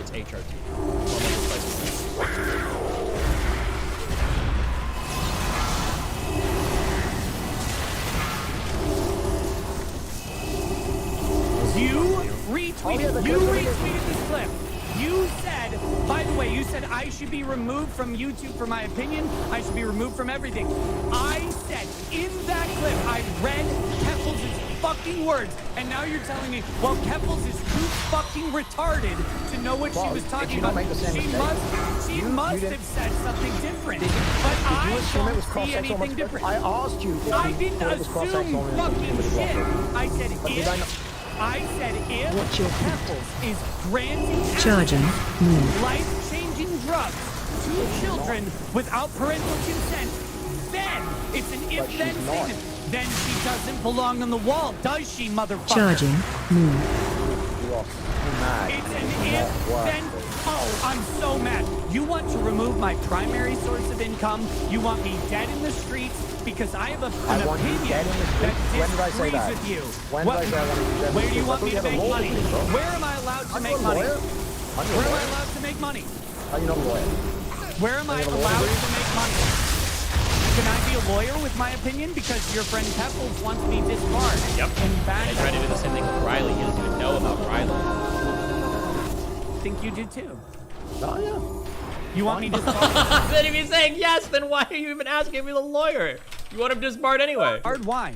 It's HRT. Hormone replacement. You retweeted this clip. You said, by the way, you said I should be removed from YouTube for my opinion. I should be removed from everything. I said in that clip, I read Keffel's fucking words, and now you're telling me, well, Keffels is too fucking retarded to know what she was talking about. She must have said something different. But I don't see anything different. I asked you. I didn't assume fucking shit. I said if Keffels is granting Charging. Move. life-changing drugs to children without parental consent, then it's an but she's not. Then she doesn't belong on the wall, does she, motherfucker? Charging. Move. You are mad. It's an if, then... Oh, I'm so mad. You want to remove my primary source of income? You want me dead in the streets? Because I have an opinion that disagrees with you. When did I say I want to be dead in the streets? Where do you want me to make money? Where am I allowed to make money? Where am I allowed to make money? How you not a lawyer? Where am I allowed to make money? Can I be a lawyer with my opinion? Because your friend Pepples wants me disbarred. Yep. And I tried to do the same thing with Riley. He doesn't even know about Riley. I think you did too. Oh, yeah. You want me disbarred? Then if he's saying yes, then why are you even asking me the lawyer? You want him disbarred anyway. Why?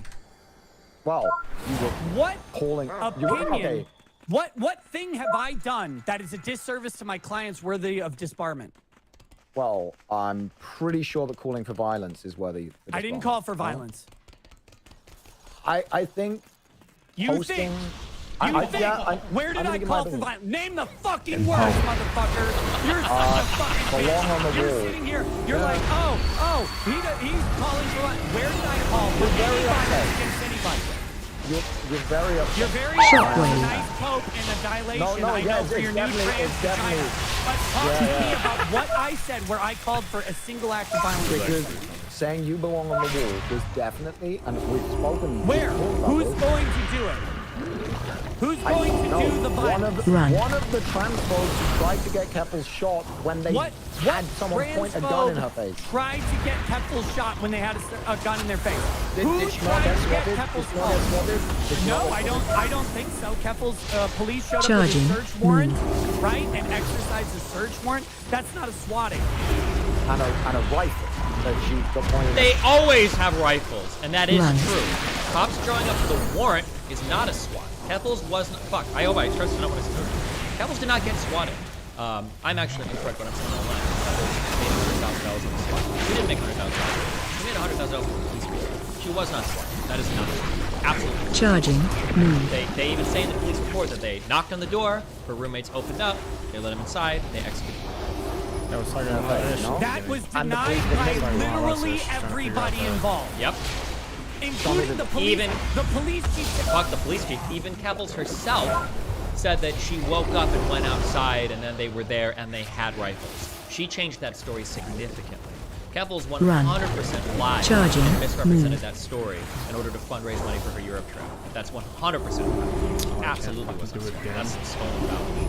Well, you were what calling opinion? Okay. What thing have I done that is a disservice to my clients worthy of disbarment? Well, I'm pretty sure that calling for violence is worthy. I didn't call for violence. I think posting... Where did I call for violence? Name the fucking words, motherfucker. You're such a fucking bitch. You're sitting here. You're like, he's calling for violence. Where did I call for any violence against anybody? You're very upset. You're very upset. A nice poke and a dilation. I know for your new trans vagina. But talk to me about what I said where I called for a single act of violence. Because saying you belong on the wall was definitely, and we've spoken. Where? Who's going to do it? Who's going to do the violence? One of the trans folks tried to get Keppel shot when they had someone point a gun in her face. Tried to get Keppel shot when they had a gun in their face. Who tried to get Keppel shot? No, I don't think so. Keppel's police showed up with a search warrant, right? And exercised a search warrant. That's not a swatting. And a rifle. They always have rifles, and that is true. Cops drawing up the warrant is not a SWAT. Keppel's wasn't. Fuck. I hope I trust to know what it's doing. Keppel's did not get swatted. I'm actually incorrect when I'm saying online. Keppel's made $100,000 on the SWAT. She didn't make $100,000. She made $100,000 on the police report. She was not swatted. That is not absolutely. Charging. Move. They even say in the police report that they knocked on the door. Her roommates opened up. They let him inside. They executed him. That was denied by literally everybody involved. Yep. Including the police. Even the police chief. Fuck the police chief. Even Keppels herself said that she woke up and went outside, and then they were there and they had rifles. She changed that story significantly. Keppels 100% lied and misrepresented that story in order to fundraise money for her Europe trip. That's 100% right. Absolutely wasn't. That's some stolen value.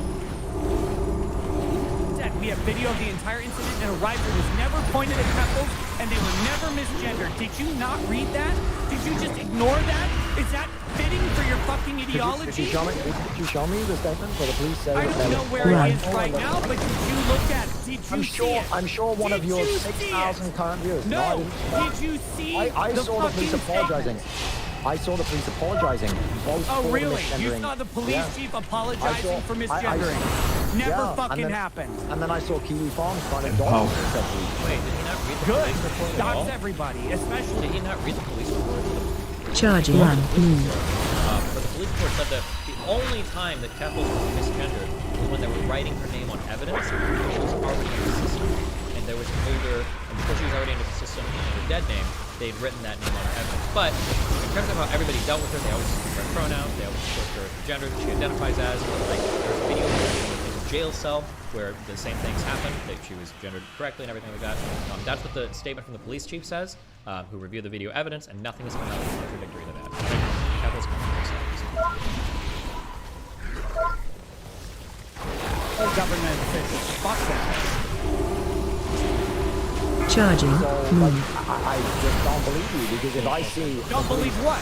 We have video of the entire incident, and a rifle was never pointed at Keppels, and they were never misgendered. Did you not read that? Did you just ignore that? Is that fitting for your fucking ideology? Did you show me the statement where the police say I don't know where it is right now, but did you look at it? Did you see it? I'm sure one of your 6,000 current viewers. No, did you see I saw the police apologizing. I saw the police apologizing. Oh, really? You saw the police chief apologizing for misgendering? Never fucking happened. And then I saw Kiwi Farms trying to dog Wait, did he not read the police report at Dogs all? everybody, especially. Did he not read the police report? Charging. Move. But the police report said that the only time that Keppels was misgendered was when they were writing her name on evidence because she was already in the system. And there was an older, and because she was already into the system and her dead name, they'd written that name on her evidence. But in terms of how everybody dealt with her, they always used her pronouns, they always used her gender she identifies as. Like, there's a video in a jail cell where the same things happened, that she was gendered correctly and everything like that. That's what the statement from the police chief says, who reviewed the video evidence, and nothing has come out contradictory to that. Keppels government officials. Fuck that. Charging. Move. I just don't believe you, because if I see... Don't believe what?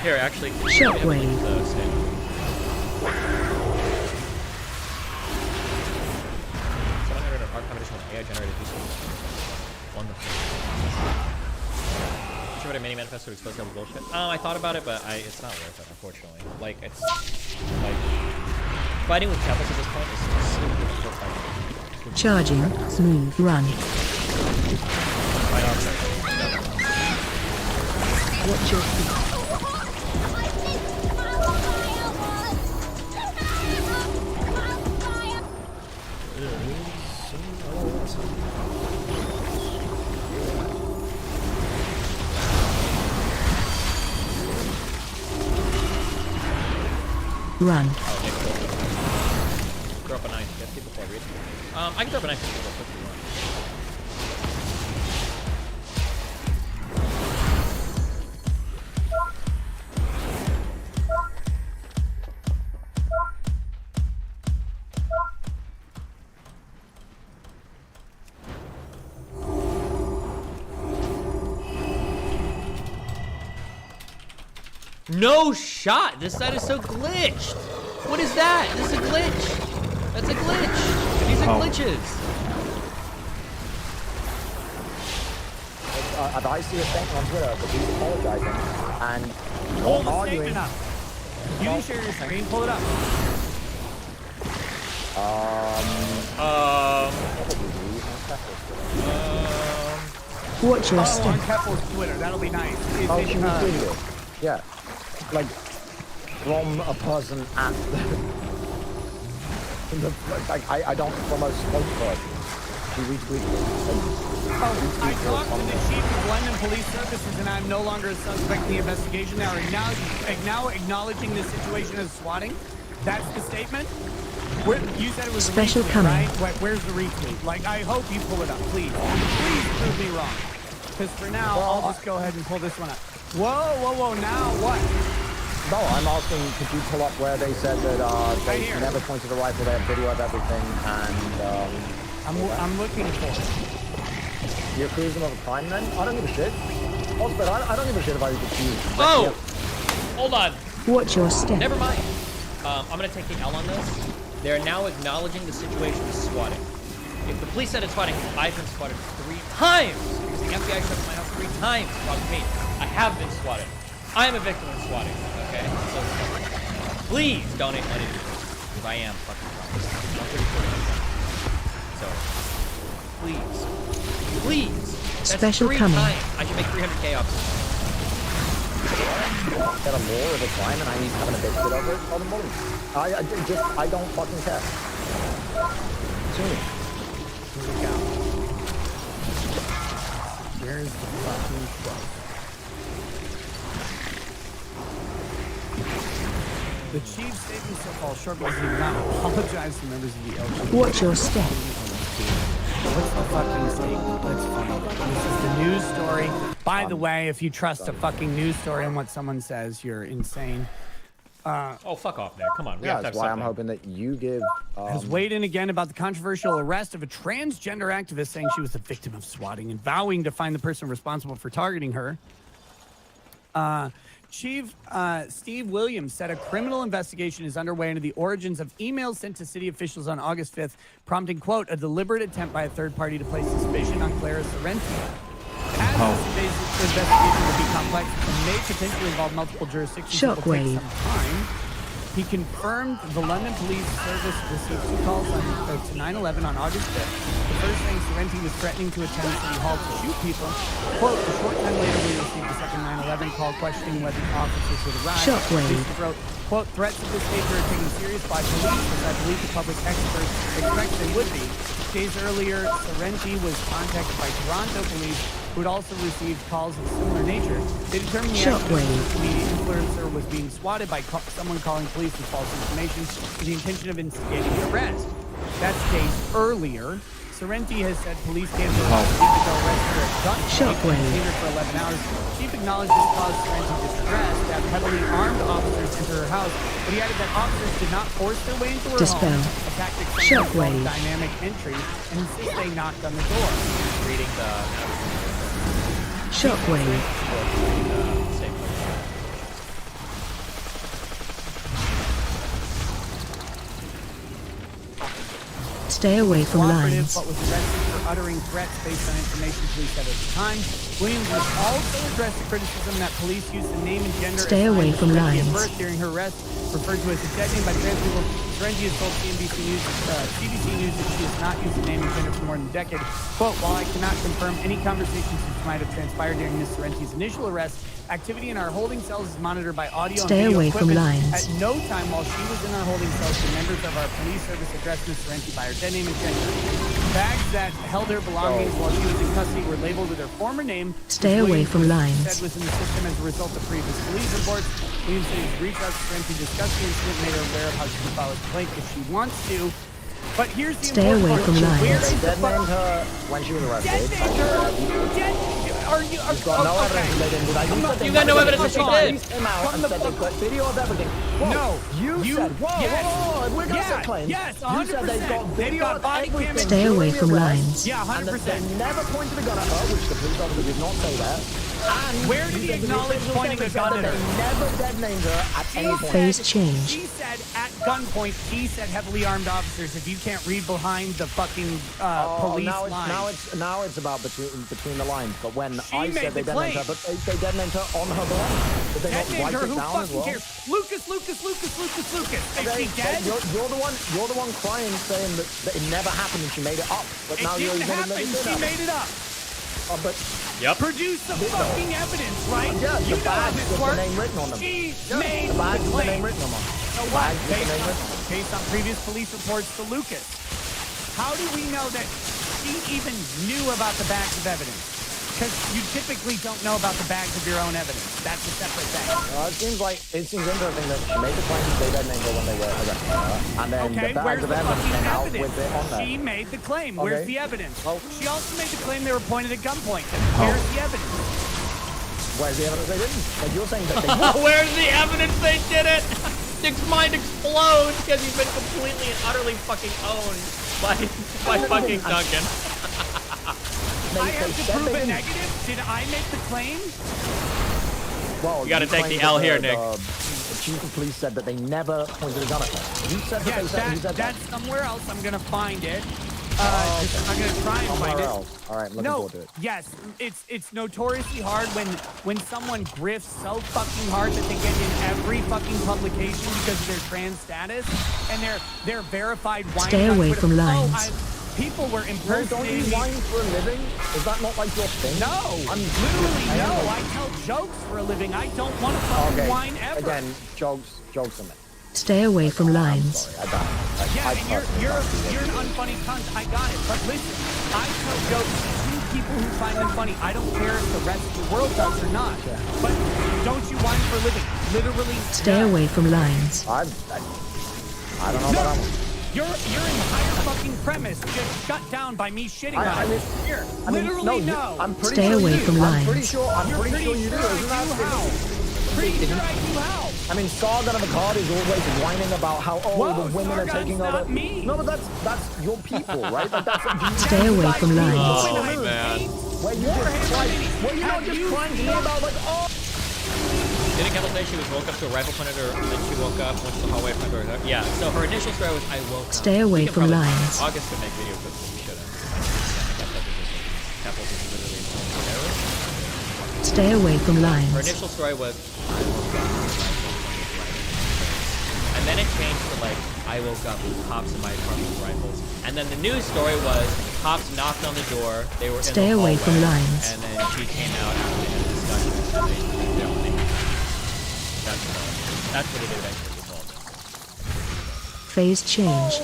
Here, actually. Shockwave. The statement. 700 of our competition with AI generated resources. Wonderful. You should write a mini manifesto to expose all the bullshit. I thought about it, but it's not worth it, unfortunately. Like, it's like fighting with Keppels at this point is super difficult fighting. Charging. Move. Run. Watch your feet. run. Oh, okay, cool. Throw up a 950 before I read. I can throw up a 950 real quick if you want. No shot! This side is so glitched! What is that? This is a glitch! That's a glitch! These are glitches! I see a statement on Twitter that he's apologizing and pull the arguing. Statement up. You can share your screen, pull it up. Watch your step. On Keffel's Twitter, that'll be nice. She was doing it. Yeah. Like, from a person at like, I don't, from a spokesperson. She retweeted it. I talked to the chief of London Police Services and I'm no longer a suspect in the investigation. They are now acknowledging the situation as swatting. That's the statement. You said it was special a retweet, coming. Right? Where's the retweet? Like, I hope you pull it up, please. Please prove me wrong. Because for now, I'll just go ahead and pull this one up. Whoa, now what? No, I'm asking, could you pull up where they said that they never pointed a rifle, they have video of everything, and I'm looking for it. You're accusing of a crime then? I don't give a shit. Also, I don't give a shit if I was accused. Oh! Hold on. Watch your step. Never mind. I'm gonna take the L on this. They're now acknowledging the situation is swatting. If the police said it's swatting, I've been swatted 3 times. Because the FBI showed up at my house 3 times. Wrong with me. I have been swatted. I am a victim of swatting. Okay? So please donate money to this. Because I am fucking swatted. So please. That's special 3 coming. times. I should make 300K off this. Get a law of a crime and I need having a bitch get over it all the morning. I don't fucking care. Sue me. Where's the fucking quote? The chief's statement so falls short because he did not apologize to members of the LGBT. Watch your step. What's the fucking statement? Let's find it. This is the news story. By the way, if you trust a fucking news story and what someone says, you're insane. Oh, fuck off there. Come on. We yeah, have to have that's why something. I'm hoping that you give... has weighed in again about the controversial arrest of a transgender activist saying she was the victim of swatting and vowing to find the person responsible for targeting her. Chief Steve Williams said a criminal investigation is underway into the origins of emails sent to city officials on August 5th, prompting, quote, a deliberate attempt by a third party to place suspicion on Clara Sorrenti. As this investigation will be complex and may potentially involve multiple jurisdictions, it will take some time. He confirmed the London Police Service received 2 calls to 9/11 on August 5th. The first saying Sorrenti was threatening to attend City Hall to shoot people. Quote, a short time later we received a second 9/11 call questioning whether officers would arrive. Police wrote, quote, threats of this nature are taken serious by police, as I believe the public experts expect they would be. Days earlier, Sorrenti was contacted by Toronto police, who had also received calls of similar nature. They determined the media influencer was being swatted by someone calling police with false information with the intention of instigating an arrest. That's days earlier. Sorrenti has said police can't arrest her at gunpoint and detained her for 11 hours. Chief acknowledged this caused Sorrenti distress to have heavily armed officers enter her house, but he added that officers did not force their way into her home, a tactic called dynamic entry, and insist they knocked on the door. Reading the Shockwave. Stay away from lines. But was arrested for uttering threats based on information police had at the time. Williams was also addressed the criticism that police used the name and gender Stay away from lines. birth during her arrest, referred to as a dead name by trans people. Sorrenti has told CBC News that she has not used the name and gender for more than a decade. Quote, while I cannot confirm any conversations which might have transpired during Ms. Sorrenti's initial arrest, activity in our holding cells is monitored by audio Stay and video away from equipment. lines. At no time while she was in our holding cells did members of our police service address Ms. Sorrenti by her dead name and gender. Bags that held her belongings while she was in custody were labeled with her former name. Stay away from lines. Said was in the system as a result of previous police reports. Williams said he's reached out to friends to discuss the incident, made her aware of how she can file a complaint if she wants to. But here's the Stay away from lines. They dead named her when she was arrested. Are you? You've got no evidence they didn't do that. You got no evidence that she did. Came out and said they've got video of everything. Whoa, No, you said, whoa, we're gonna set claims. Yes, 100%. You said they've got video of body cam. everything. Stay away from lines. Yeah, 100%. And that they never pointed a gun at her, which the police officer did not say that. And where did he acknowledge pointing a gun at her? They never dead named her at any point. Phase change. He said at gunpoint, he said heavily armed officers, if you can't read behind the fucking police lines. Now it's about between the lines. But when I made said they the dead named her, but they dead named her on her belongings. Did they not write it down as well? Cares? Lucas. Is she dead? You're the one crying, saying that it never happened and she made it up. But now you're didn't happen. She made it up. But produce the fucking evidence, right? Yeah, you the badge with the works. name written on them. She Yeah, made the badge the with the claim. name written on them. So The what? badge with the name written. Based on previous police reports to Lucas, how do we know that she even knew about the bags of evidence? Because you typically don't know about the bags of your own evidence. That's a separate thing. It seems interesting that she made the claims they dead named her when they were arresting her, and then Okay, the bags where's of the evidence fucking came out evidence? with it on there. She made the claim. Okay. Where's the evidence? Well, she also made the claim they were pointed at gunpoint. Where's the evidence? Where's the evidence they didn't? Like you're saying that they Where's the evidence they did it? Nick's mind explodes because he's been completely and utterly fucking owned by fucking Duncan. I have to prove a negative? Did I make the claim? Well, you gotta take the L here, Nick. The chief of police said that they never pointed a gun at her. You said that they said he said that. That's somewhere else. I'm gonna find it. I'm gonna try and find it. Else. All right, I'm looking forward to it. Yes, it's notoriously hard when someone grifts so fucking hard that they get in every fucking publication because of their trans status, and they're verified whining. Stay away from lines. People were impersonating. Don't you whine for a living? Is that not like your thing? No, literally no. I tell jokes for a living. I don't want to fucking whine ever. Again, jokes on me. Stay away from lines. Sorry, I got it. Yeah, and you're an unfunny cunt. I got it. But listen, I tell jokes to people who find them funny. I don't care if the rest of the world does or not. But don't you whine for a living? Literally. Stay away from lines. I don't know about that one. Your entire fucking premise just shut down by me shitting on it. Here, literally no. I'm pretty Stay sure away from lines. I'm pretty sure you do. Isn't that Pretty sure I do how. I mean, Sargon of Akkad is always whining about how the women are taking over. Me. No, but that's your people, right? Like that's Stay away from lines. Oh man. Where you just you're not just crying to me about like Didn't Kendall say she woke up to a rifle pointed at her, and then she woke up, went to the hallway, front door? Yeah, so her initial story was, I woke up. Stay away from lines. August could make video clips, but we shouldn't. Stay away from lines. Her initial story was, I woke up. And then it changed to like, I woke up with cops in my apartment with rifles. And then the news story was, cops knocked on the door, they were Stay in the away hallway, from lines. and then she came out after they had a discussion, and they don't think. That's what it eventually evolved. Phase change.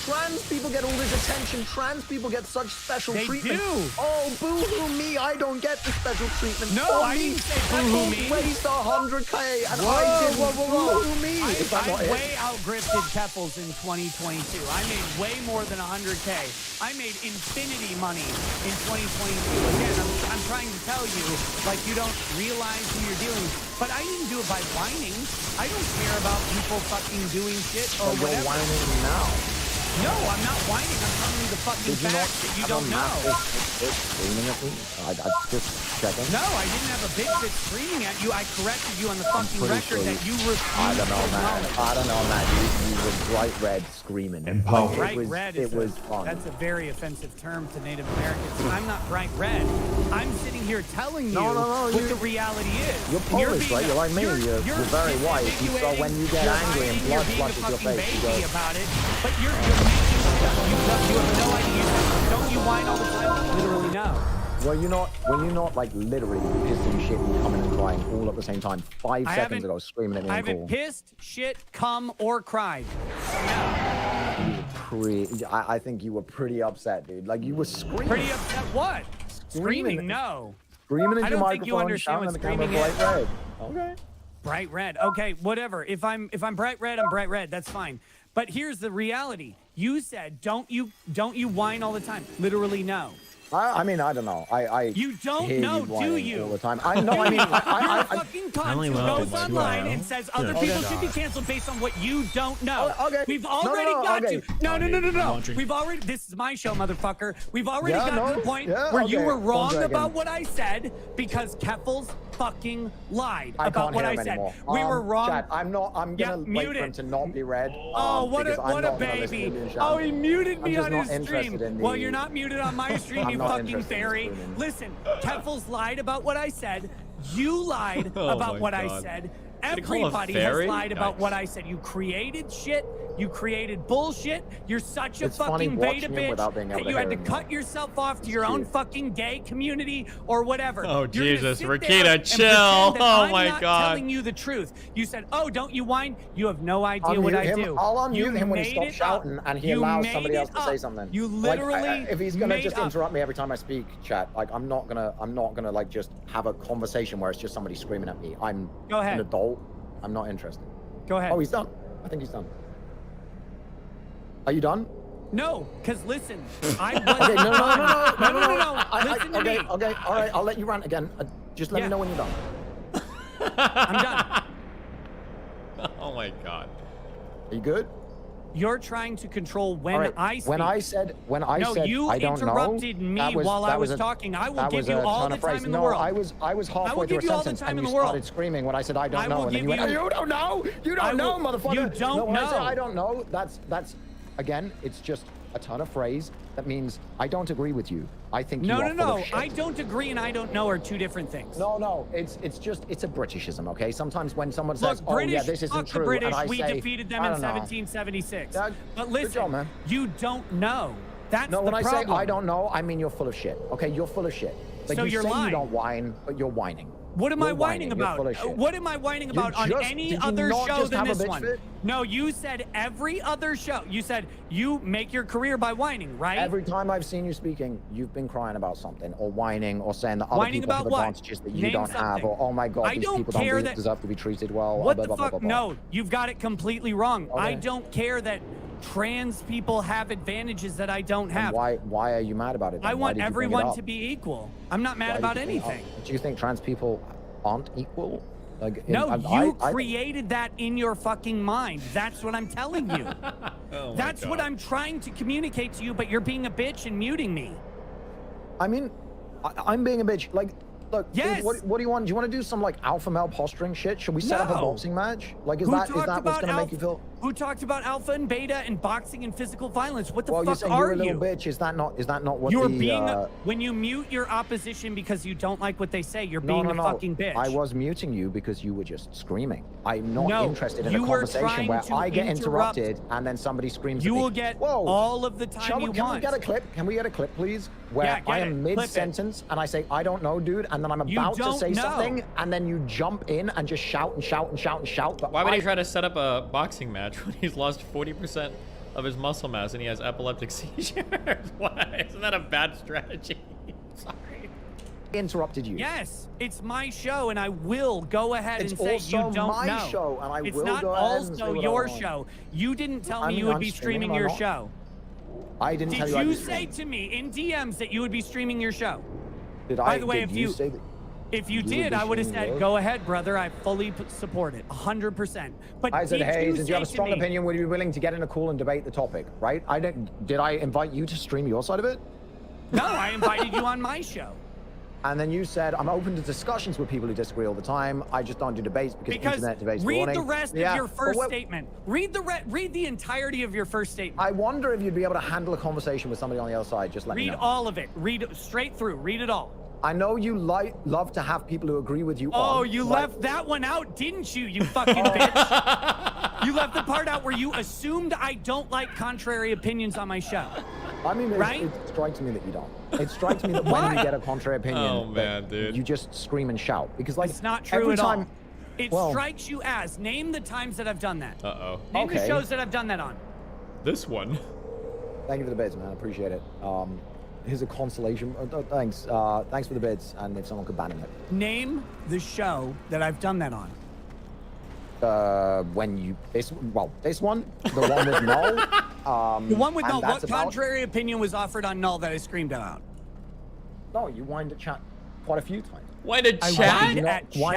Trans people get all this attention. Trans people get such special treatment. They do. Oh, boo-hoo me. I don't get the special treatment. No, I didn't say boo-hoo me. Raised 100K and whoa, I didn't. Whoa. Boo-hoo me. I way outgrifted Teffels in 2022. I made way more than 100K. I made infinity money in 2022. Again, I'm trying to tell you, like, you don't realize who you're dealing with. But I didn't do it by whining. I don't care about people fucking doing shit or whatever. You're whining now. No, I'm not whining. I'm telling you the fucking fact that you don't know. Screaming at me? I just checking. No, I didn't have a bitch that's screaming at you. I corrected you on the fucking record that you refused I don't know, man. You were bright red screaming. Empowered. Bright red is fun. That's a very offensive term to Native Americans. I'm not bright red. I'm sitting here telling you what the reality is. You're Polish, right? You're like me. You're very white. So when you get angry and blood flushes your face, you go about it. But you're making you have no idea. Don't you whine all the time? Literally no. Well, when you're not like literally pissing shit and coming and crying all at the same time. 5 seconds ago, screaming at me. I haven't pissed, shit, come, or cried. No. I think you were pretty upset, dude. Like you were screaming. Pretty upset? What? Screaming? No. Screaming into I your don't think you microphone, understand shouting what at the camera, screaming is. bright red. Okay. Bright red. Okay, whatever. If I'm bright red, I'm bright red. That's fine. But here's the reality. You said, don't you whine all the time? Literally, no. I mean, I don't know. You don't hear know, you do you? all the time. I know. I mean, You're a fucking cunt who goes online and says other people should be canceled based on what you don't know. Okay. We've already got you. No. We've already. This is my show, motherfucker. We've already gotten to the point where you were wrong about what I said because Keffels fucking lied about what I said. We were wrong. Chat, I'm gonna wait for him to not be read. Oh, what a baby. Oh, he muted me on his stream. Well, you're not muted on my stream, you fucking fairy. Listen, Keffels lied about what I said. You lied about what I said. Everybody has lied about what I said. You created shit. You created bullshit. You're such a fucking beta bitch that you had to cut yourself off to your own fucking gay community or whatever. Oh, Jesus. Rakita, chill. Oh, my God. I'm not telling you the truth. You said, oh, don't you whine? You have no idea what I do. I'll unmute him when he stops shouting and he allows somebody else to say something. You literally if he's gonna just interrupt me every time I speak, chat, like I'm not gonna like just have a conversation where it's just somebody screaming at me. I'm an adult. I'm not interested. Go ahead. Oh, he's done. I think he's done. Are you done? No, because listen, I was okay, no. Listen to me. Okay, all right, I'll let you rant again. Just let me know when you're done. I'm done. Oh my God. Are you good? You're trying to control when I speak. When I said you I don't interrupted me while I was talking. I will give you all the time in the world. I was halfway through a sentence and you started screaming when I said I don't know, and then you went, you don't know, motherfucker. You don't know. When I say I don't know, that's again, it's just a ton of phrase that means I don't agree with you. I think you are full of shit. I don't agree and I don't know are two different things. No, it's a Britishism, okay? Sometimes when someone says, "Oh yeah, this isn't true," British, and I we say, defeated them in 1776. But listen, good job, man. You don't know. That's when I problem. say I don't know, I mean you're full of shit. Okay, you're full of shit. Like so you're lying. saying you don't whine, but you're whining. What am I whining about? What am I whining about on any other show than this one? No, you said every other show. You said you make your career by whining, right? Every time I've seen you speaking, you've been crying about something or whining or saying that other people have advantages that you don't have, or oh my God, these people don't deserve to be treated well. What the fuck? No, you've got it completely wrong. I don't care that trans people have advantages that I don't have. Why are you mad about it then? I want everyone to be equal. I'm not mad about anything. Do you think trans people aren't equal? Like, no, you created that in your fucking mind. That's what I'm telling you. That's what I'm trying to communicate to you, but you're being a bitch and muting me. I mean, I'm being a bitch. Like, look, yes. Dude, what do you want? Do you want to do some like alpha male posturing shit? Should we set up a boxing match? Like, is that what's gonna make you feel? Who talked about alpha and beta and boxing and physical violence? What the fuck you're saying are you're a little bitch. Is that not what you're being? When you mute your opposition because you don't like what they say, you're being a fucking bitch. I was muting you because you were just screaming. I'm not interested in a conversation where I get interrupted and then somebody screams. You will get all of the time you want. Can we get a clip? Can we get a clip, please? Where I am mid-sentence and I say, I don't know, dude, and then I'm about to say something, and then you jump in and just shout and shout and shout and shout. But why would he try to set up a boxing match when he's lost 40% of his muscle mass and he has epileptic seizures? Why? Isn't that a bad strategy? Sorry. Interrupted you. Yes, it's my show, and I will go ahead and say you don't know. It's my show, and I will go ahead and say It's not also your show. You didn't tell me you would be streaming your show. I didn't tell you. Did you say to me in DMs that you would be streaming your show? Did I? By the way, if you did, I would have said, go ahead, brother. I fully support it, 100%. But I said, hey, since you have a strong opinion, would you be willing to get in a call and debate the topic, right? Did I invite you to stream your side of it? No, I invited you on my show. And then you said, I'm open to discussions with people who disagree all the time. I just don't do debates because internet debates are boring. Read the rest of your first statement. Read the entirety of your first statement. I wonder if you'd be able to handle a conversation with somebody on the other side. Just let me know. Read all of it. Read it straight through. Read it all. I know you love to have people who agree with you. Oh, you left that one out, didn't you, you fucking bitch? You left the part out where you assumed I don't like contrary opinions on my show. I mean, it strikes me that you don't. It strikes me that when you get a contrary opinion, dude, you just scream and shout. Because like, it's not true at all. It strikes you as. Name the times that I've done that. Uh-oh. Name the shows that I've done that on. This one. Thank you for the bids, man. I appreciate it. Here's a consolation. Thanks. Thanks for the bids. And if someone could ban him. Name the show that I've done that on. This one, the one with Null. The one with Null. What contrary opinion was offered on Null that I screamed out? No, you whined at chat quite a few times. Whined at chat?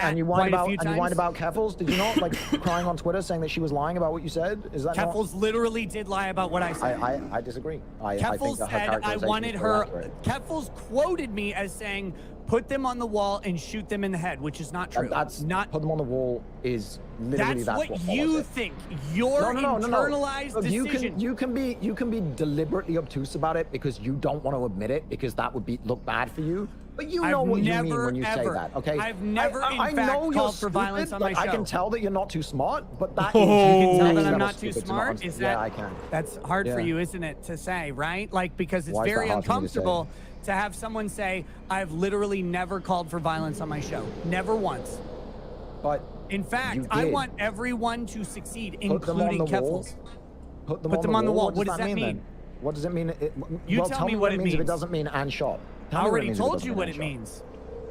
And you whined about Keffels? Did you not, like, crying on Twitter saying that she was lying about what you said? Is that Keffels literally did lie about what I said. I disagree. Keffels said I wanted her. Keffels quoted me as saying, "Put them on the wall and shoot them in the head," which is not true. That's not. Put them on the wall is literally that's what you think. Your internalized decision. You can be deliberately obtuse about it because you don't want to admit it because that would look bad for you. But you know what you mean when you say that, okay? I've never, in fact, called for violence on my show. I can tell that you're not too smart, but that is... You can tell that I'm not too smart? Is that... Yeah, I can. That's hard for you, isn't it, to say, right? Like, because it's very uncomfortable to have someone say, I've literally never called for violence on my show. Never once. But in fact, I want everyone to succeed, including Keffels. Put them on the wall. What does that mean? What does it mean? You tell me what it means if it doesn't mean and shot. I already told you what it means.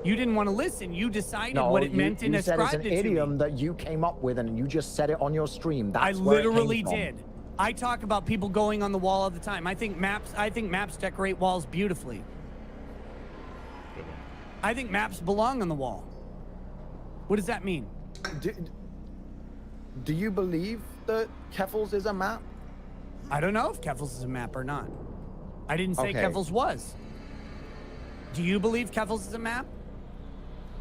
You didn't want to listen. You decided what it meant and ascribed it to me. It's an idiom that you came up with and you just said it on your stream. That's I literally did. I talk about people going on the wall all the time. I think maps decorate walls beautifully. I think maps belong on the wall. What does that mean? Do you believe that Keffels is a map? I don't know if Keffels is a map or not. I didn't say Keffels was. Do you believe Keffels is a map?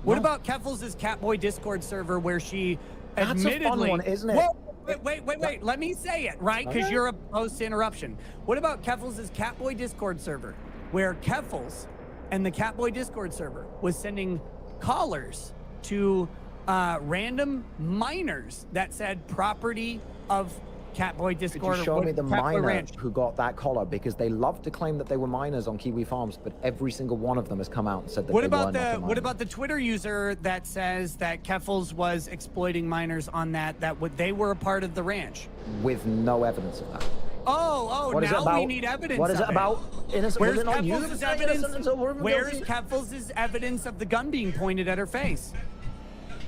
What about Keffels' Catboy Discord server where she admittedly... That's a fun one, isn't it? Whoa, wait. Let me say it, right? Because you're opposed to interruption. What about Keffels' Catboy Discord server where Keffels and the Catboy Discord server was sending callers to random miners that said property of Catboy Discord. Could you show me the miner who got that collar? Because they love to claim that they were miners on Kiwi Farms, but every single one of them has come out and said that what about the Twitter user that says that Keffels was exploiting miners on that they were a part of the ranch? With no evidence of that. Now we need evidence. What is it about? Where's Keffels' evidence? Where's Keffels' evidence of the gun being pointed at her face?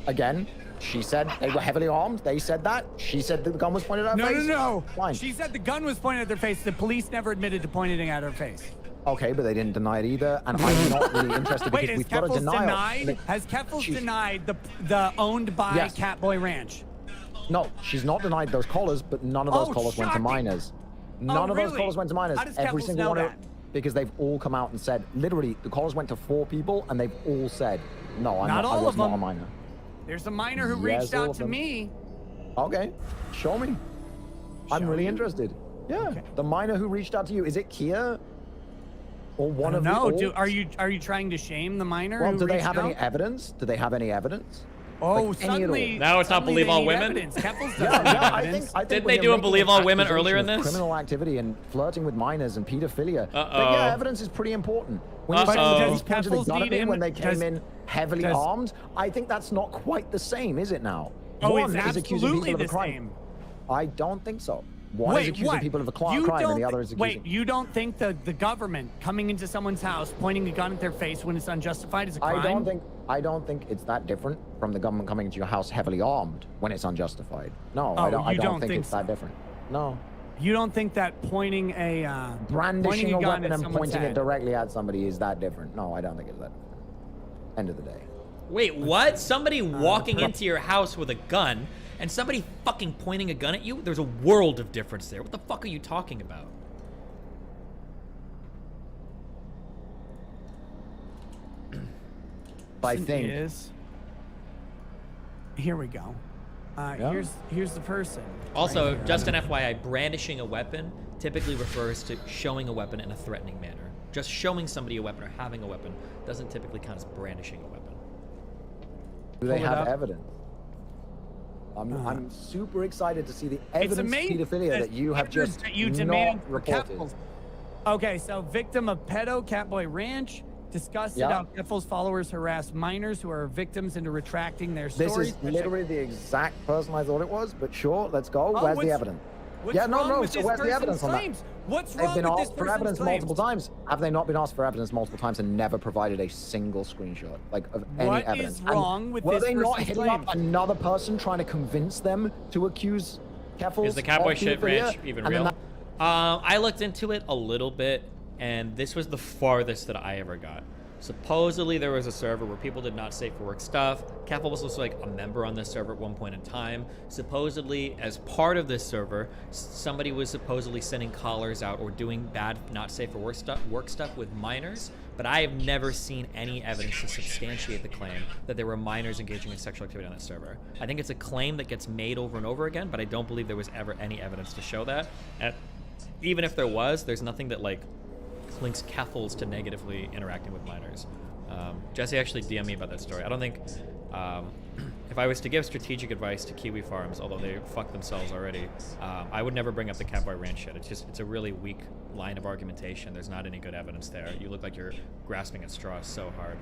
Again, she said they were heavily armed. They said that. She said the gun was pointed at her face. No. Fine. She said the gun was pointed at their face. The police never admitted to pointing it at her face. Okay, but they didn't deny it either. And I'm not really interested because we've got a denial. Has Keffels denied the owned by Catboy Ranch? No, she's not denied those collars, but none of those collars went to miners. None of those collars went to miners. How does Every Keffels single know one that? Because they've all come out and said, literally, the collars went to 4 people, and they've all said, no, I was not a miner. There's a miner who reached out to me. Okay, show me. I'm really interested. Yeah, the miner who reached out to you, is it Kia? Or one of the No, are you trying to shame the miner? Well, do they have any evidence? Do they have any evidence? Oh, like suddenly now it's not believe all women. I think didn't they do a believe all women earlier in this? Criminal activity and flirting with minors and pedophilia. But yeah, evidence is pretty important. When you pointed a gun at me when they came in heavily armed, I think that's not quite the same, is it now? One is accusing people of a crime. I don't think so. One is accusing people of a crime and the other is accusing... Wait, you don't think the government coming into someone's house, pointing a gun at their face when it's unjustified is a crime? I don't think it's that different from the government coming into your house heavily armed when it's unjustified. No, I don't think it's that different. No. You don't think that pointing a brandishing a weapon and pointing it directly at somebody is that different? No, I don't think it's that different. End of the day. Wait, what? Somebody walking into your house with a gun and somebody fucking pointing a gun at you? There's a world of difference there. What the fuck are you talking about? I think here we go. Here's the person. Also, just an FYI, brandishing a weapon typically refers to showing a weapon in a threatening manner. Just showing somebody a weapon or having a weapon doesn't typically count as brandishing a weapon. Do they have evidence? I'm super excited to see the evidence of pedophilia that you have just not reported. Okay, so victim of pedo Catboy Ranch. Discussed how Keffels followers harass minors who are victims into retracting their stories. This is literally the exact person I thought it was, but sure, let's go. Where's the evidence? What's wrong So where's the evidence on that? What's wrong with this person's claims? They've been asked for evidence multiple times. Have they not been asked for evidence multiple times and never provided a single screenshot, like, of any evidence? What is wrong with this person's claims? Were they not hitting up another person trying to convince them to accuse Keffals? Is the Catboy shit ranch even real? I looked into it a little bit, and this was the farthest that I ever got. Supposedly there was a server where people did not safe for work stuff. Keffals was also like a member on this server at one point in time. Supposedly, as part of this server, somebody was supposedly sending callers out or doing bad, not safe for work stuff with minors. But I have never seen any evidence to substantiate the claim that there were minors engaging in sexual activity on that server. I think it's a claim that gets made over and over again, but I don't believe there was ever any evidence to show that. And even if there was, there's nothing that like links Keffals to negatively interacting with minors. Jesse actually DM'd me about that story. I don't think, if I was to give strategic advice to Kiwi Farms, although they fucked themselves already, I would never bring up the Catboy Ranch shit. It's a really weak line of argumentation. There's not any good evidence there. You look like you're grasping at straws so hard.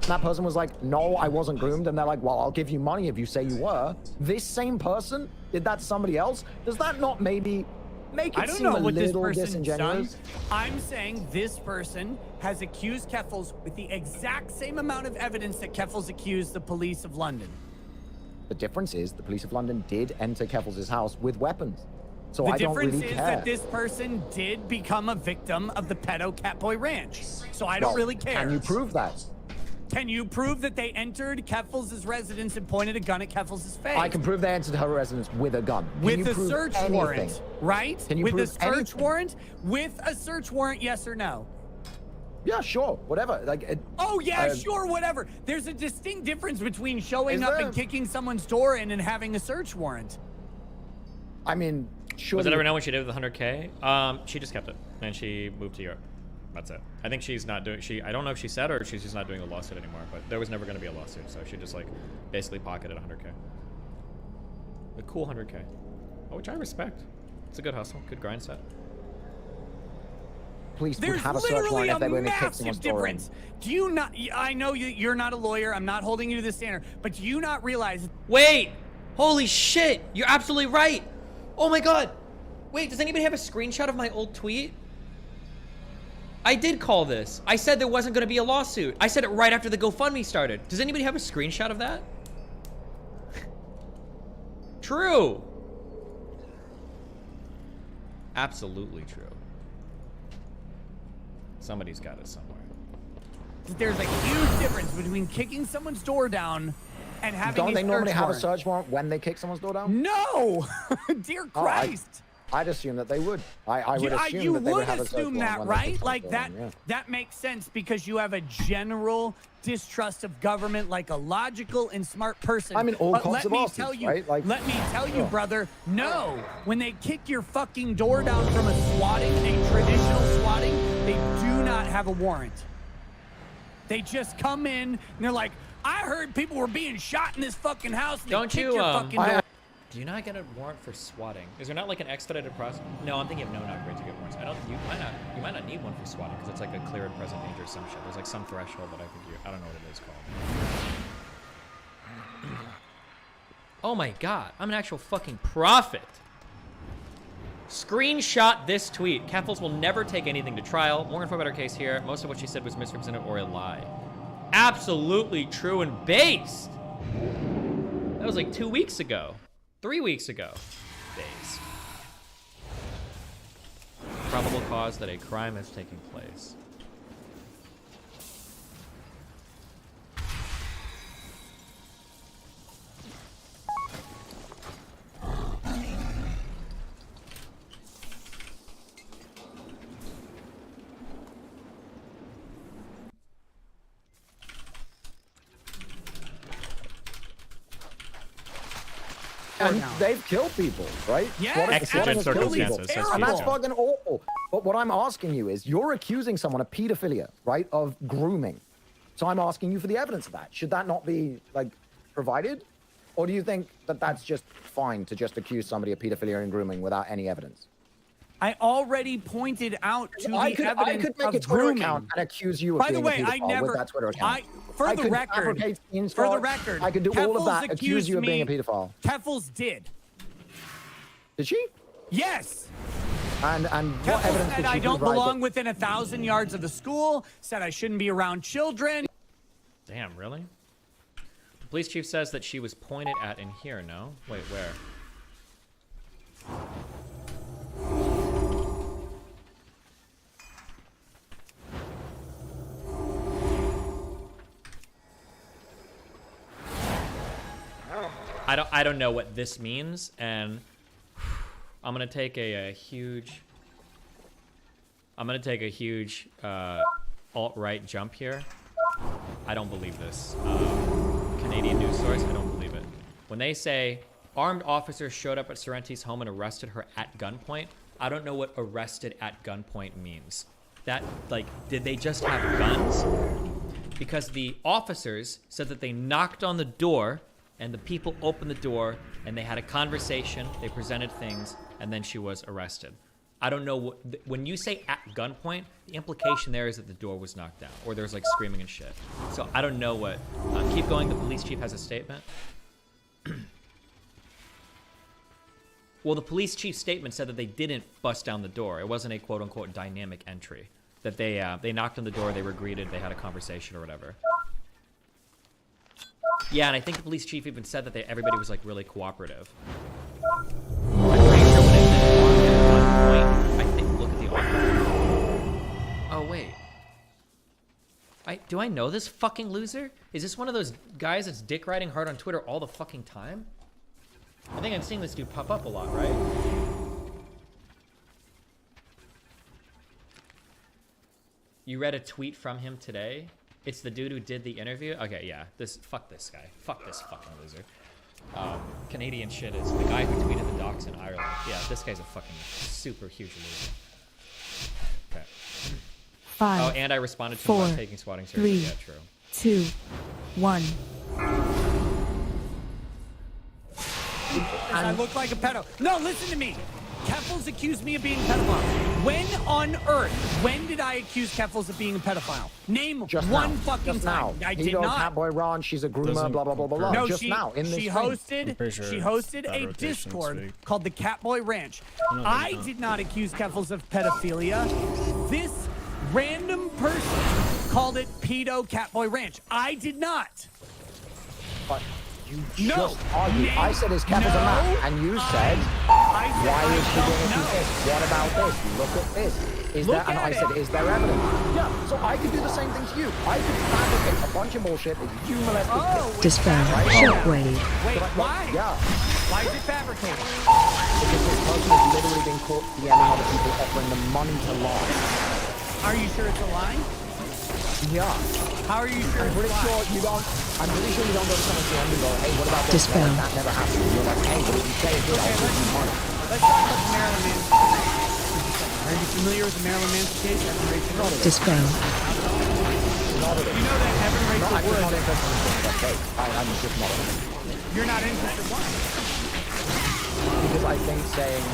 That person was like, no, I wasn't groomed. And they're like, well, I'll give you money if you say you were. This same person did that to somebody else? Does that not maybe make it seem a little disingenuous? I'm saying this person has accused Keffals with the exact same amount of evidence that Keffals accused the police of London. The difference is the police of London did enter Keffals' house with weapons. So I don't really care. The difference is that this person did become a victim of the pedo Catboy Ranch. So I don't really care. Can you prove that? Can you prove that they entered Keffals' residence and pointed a gun at Keffals' face? I can prove they entered her residence with a gun. With a search warrant, right? Can you prove anything? With a search warrant? With a search warrant, yes or no? Yeah, sure, whatever. Like, sure, whatever. There's a distinct difference between showing up and kicking someone's door in and having a search warrant. I mean, sure. Was it ever known what she did with the 100K? She just kept it, and she moved to Europe. That's it. I think she's not doing, I don't know if she said or she's just not doing a lawsuit anymore, but there was never going to be a lawsuit, so she just like basically pocketed 100K. A cool 100K. Which I respect. It's a good hustle, good grind set. Police would have a search warrant if they were going to kick someone's door in. Do you not, I know you're not a lawyer, I'm not holding you to this standard, but do you not realize? Wait! Holy shit! You're absolutely right! Oh my god! Wait, does anybody have a screenshot of my old tweet? I did call this. I said there wasn't going to be a lawsuit. I said it right after the GoFundMe started. Does anybody have a screenshot of that? True. Absolutely true. Somebody's got it somewhere. There's a huge difference between kicking someone's door down and having Don't they normally have a search warrant when they kick someone's door down? No! Dear Christ! I'd assume that they would. I would assume that they would have a search warrant. You would assume that, right? Like that. That makes sense because you have a general distrust of government, like a logical and smart person. I mean, all cops of right? Like, let me tell you, brother. No, when they kick your fucking door down from a swatting, a traditional swatting, they do not have a warrant. They just come in and they're like, I heard people were being shot in this fucking house. And Don't they you? Your fucking door. Do you not get a warrant for swatting? Is there not like an expedited process? No, I'm thinking of no upgrade to get warrants. I don't. You might not need one for swatting because it's like a clear and present danger or some shit. There's like some threshold that I don't know what it is called. Oh my god, I'm an actual fucking prophet. Screenshot this tweet. Keffals will never take anything to trial. More info about her case here. Most of what she said was misrepresented or a lie. Absolutely true and based. That was like 2 weeks ago. 3 weeks ago. Days. Probable cause that a crime has taken place. And they've killed people, right? Yeah, exigent circumstances. And that's fucking awful. But what I'm asking you is, you're accusing someone of pedophilia, right? Of grooming. So I'm asking you for the evidence of that. Should that not be, like, provided? Or do you think that that's just fine to just accuse somebody of pedophilia and grooming without any evidence? I already pointed out to the evidence I could make a Twitter account and accuse you of being a pedophile with that Twitter account. For the record, I could do all of that, accuse you of being a pedophile. Keffals did. Did she? Yes. And what Keffel evidence said did she I don't provide belong that- within 1,000 yards of the school. Said I shouldn't be around children. Damn, really? The police chief says that she was pointed at in here. No, wait, where? I don't know what this means, and I'm gonna take a huge alt-right jump here. I don't believe this. Canadian news source, I don't believe it. When they say armed officers showed up at Sorrenti's home and arrested her at gunpoint, I don't know what arrested at gunpoint means. That, like, did they just have guns? Because the officers said that they knocked on the door and the people opened the door and they had a conversation, they presented things, and then she was arrested. I don't know what, when you say at gunpoint, the implication there is that the door was knocked down or there's like screaming and shit. So I don't know what, keep going, the police chief has a statement. Well, the police chief's statement said that they didn't bust down the door. It wasn't a quote unquote dynamic entry. That they knocked on the door, they were greeted, they had a conversation or whatever. Yeah, and I think the police chief even said that everybody was like really cooperative. I'm pretty sure when it said at one point, I think, look at the audio. Oh, wait. Do I know this fucking loser? Is this one of those guys that's dick riding hard on Twitter all the fucking time? I think I'm seeing this dude pop up a lot, right? You read a tweet from him today? It's the dude who did the interview? Okay, yeah. Fuck this guy. Fuck this fucking loser. Canadian shit is the guy who tweeted the docs in Ireland. Yeah, this guy's a fucking super huge loser. Okay. 5. Oh, and I responded to 4, him about taking swatting seriously. 3, Yeah, true. 2, 1. I look like a pedo. No, listen to me. Keffels accused me of being a pedophile. When on earth, when did I accuse Keffels of being a pedophile? Name just one now. fucking just time. Now. I did not. Catboy Ron, she's a groomer, blah, blah, blah, blah, blah. No, just now, in this she hosted a Discord called the Catboy Ranch. I did not accuse Keffels of pedophilia. This random person called it Pedo Catboy Ranch. I did not. But you just argued. I said, is Keffels a man? And you said, why is she doing this? What about this? Look at this. Is there? And I said, is there evidence? Yeah, so I could do the same thing to you. I could fabricate a bunch of bullshit that you molested kids. Dispel. Right? Shockwave. Wait, why? Yeah. Why is it fabricated? Because this person has literally been caught DMing other people, offering them money to lie. Are you sure it's a lie? Yeah. How are you sure I'm pretty sure you don't go to someone's DM and go, hey, what about this? Dispel. That never happened. You're like, hey, what did you say? I'll give you money. Let's talk about the Marilyn Manson. Are you familiar with the Marilyn Manson case? Dispel. Not You know that Evan Rachel I'm Wood. not interested in this case. I'm just not. You're not interested. Why? Because I think saying,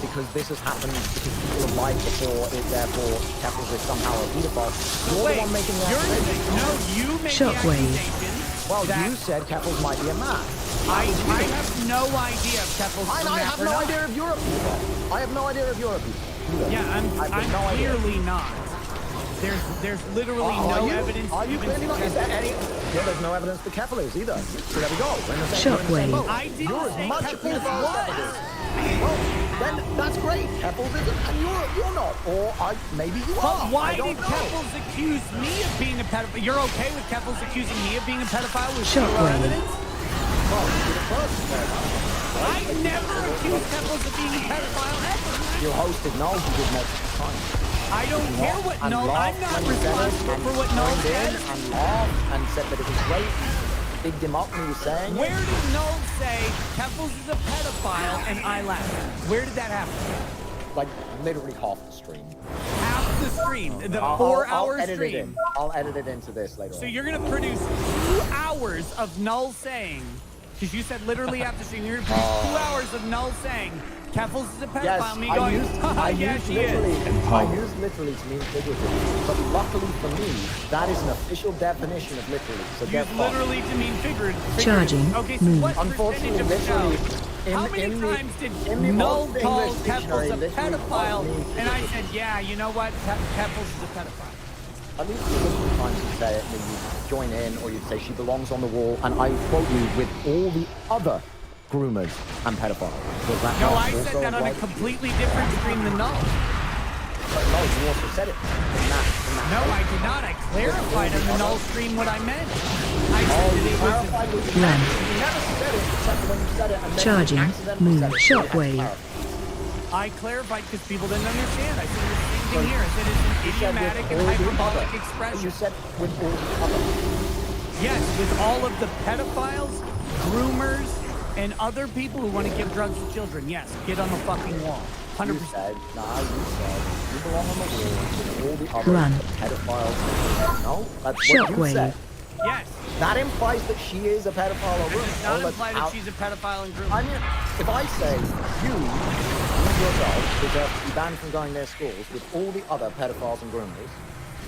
because this has happened, because people have lied before, therefore Keffels is somehow a pedophile. You're the one making the accusation. No, you make Shockwave. the accusation. Well, you said Keffels might be a man. I have no idea if Keffels is a man. I have no idea if you're a pedophile. I have no idea if you're a pedophile. Yeah, I'm clearly not. There's literally no evidence. Are you clearly not? Is there any? Yeah, there's no evidence that Keffel is either. So there we go. Shockwave. I didn't say Keffels was. Well, then that's great. Keffels isn't, and you're not. Or maybe you are. But why did know. Keffels accuse me of being a pedophile? You're okay with Keffels accusing me of being a pedophile with zero Shockwave. evidence? Well, you're the first. I never accused Keffels of being a pedophile ever. You hosted Null, you did multiple times. I don't care what Null. I'm not responsible for what Null said. And laughed and said that it was great. Bigged him up and he was saying. Where did Null say Keffels is a pedophile and I laughed? Where did that happen? Like literally half the stream. Half the stream. The 4-hour stream. I'll edit it into this later. So you're gonna produce 2 hours of Null saying, because you said literally half the stream, you're gonna produce 2 hours of Null saying Keffels is a pedophile. Yes, Me going, I used literally to mean figuratively, but luckily for me, that is an official definition of literally. So use literally to mean figuratively. Charging. Okay, so move. what Unfortunately, percentage of the literally, show? How many times did Null call Keppels a pedophile? And I said, yeah, you know what? Keppels is a pedophile. At least the times you say it, and you join in, or you'd say she belongs on the wall, and I quote you with all the other groomers and pedophiles. No, I said that on a completely different stream than Null. But no, you also said it in that. No, I did not. I clarified on the Null stream what I meant. I said that it was... You never said it, except when you said it, and then Charging. Move. Shockwave. I clarified because people didn't understand. I said the same thing here. I said it's an idiomatic and hyperbolic expression. You said with all the other. Yes, with all of the pedophiles, groomers, and other people who want to give drugs to children. Yes, get on the fucking wall. 100%. You said you belong on the wall with all the other Run. pedophiles. No, that's what you said. Yes. That implies that she is a pedophile or groomer. It does not imply that she's a pedophile and groomer. I mean, if I say you yourself deserve to be banned from going near schools with all the other pedophiles and groomers,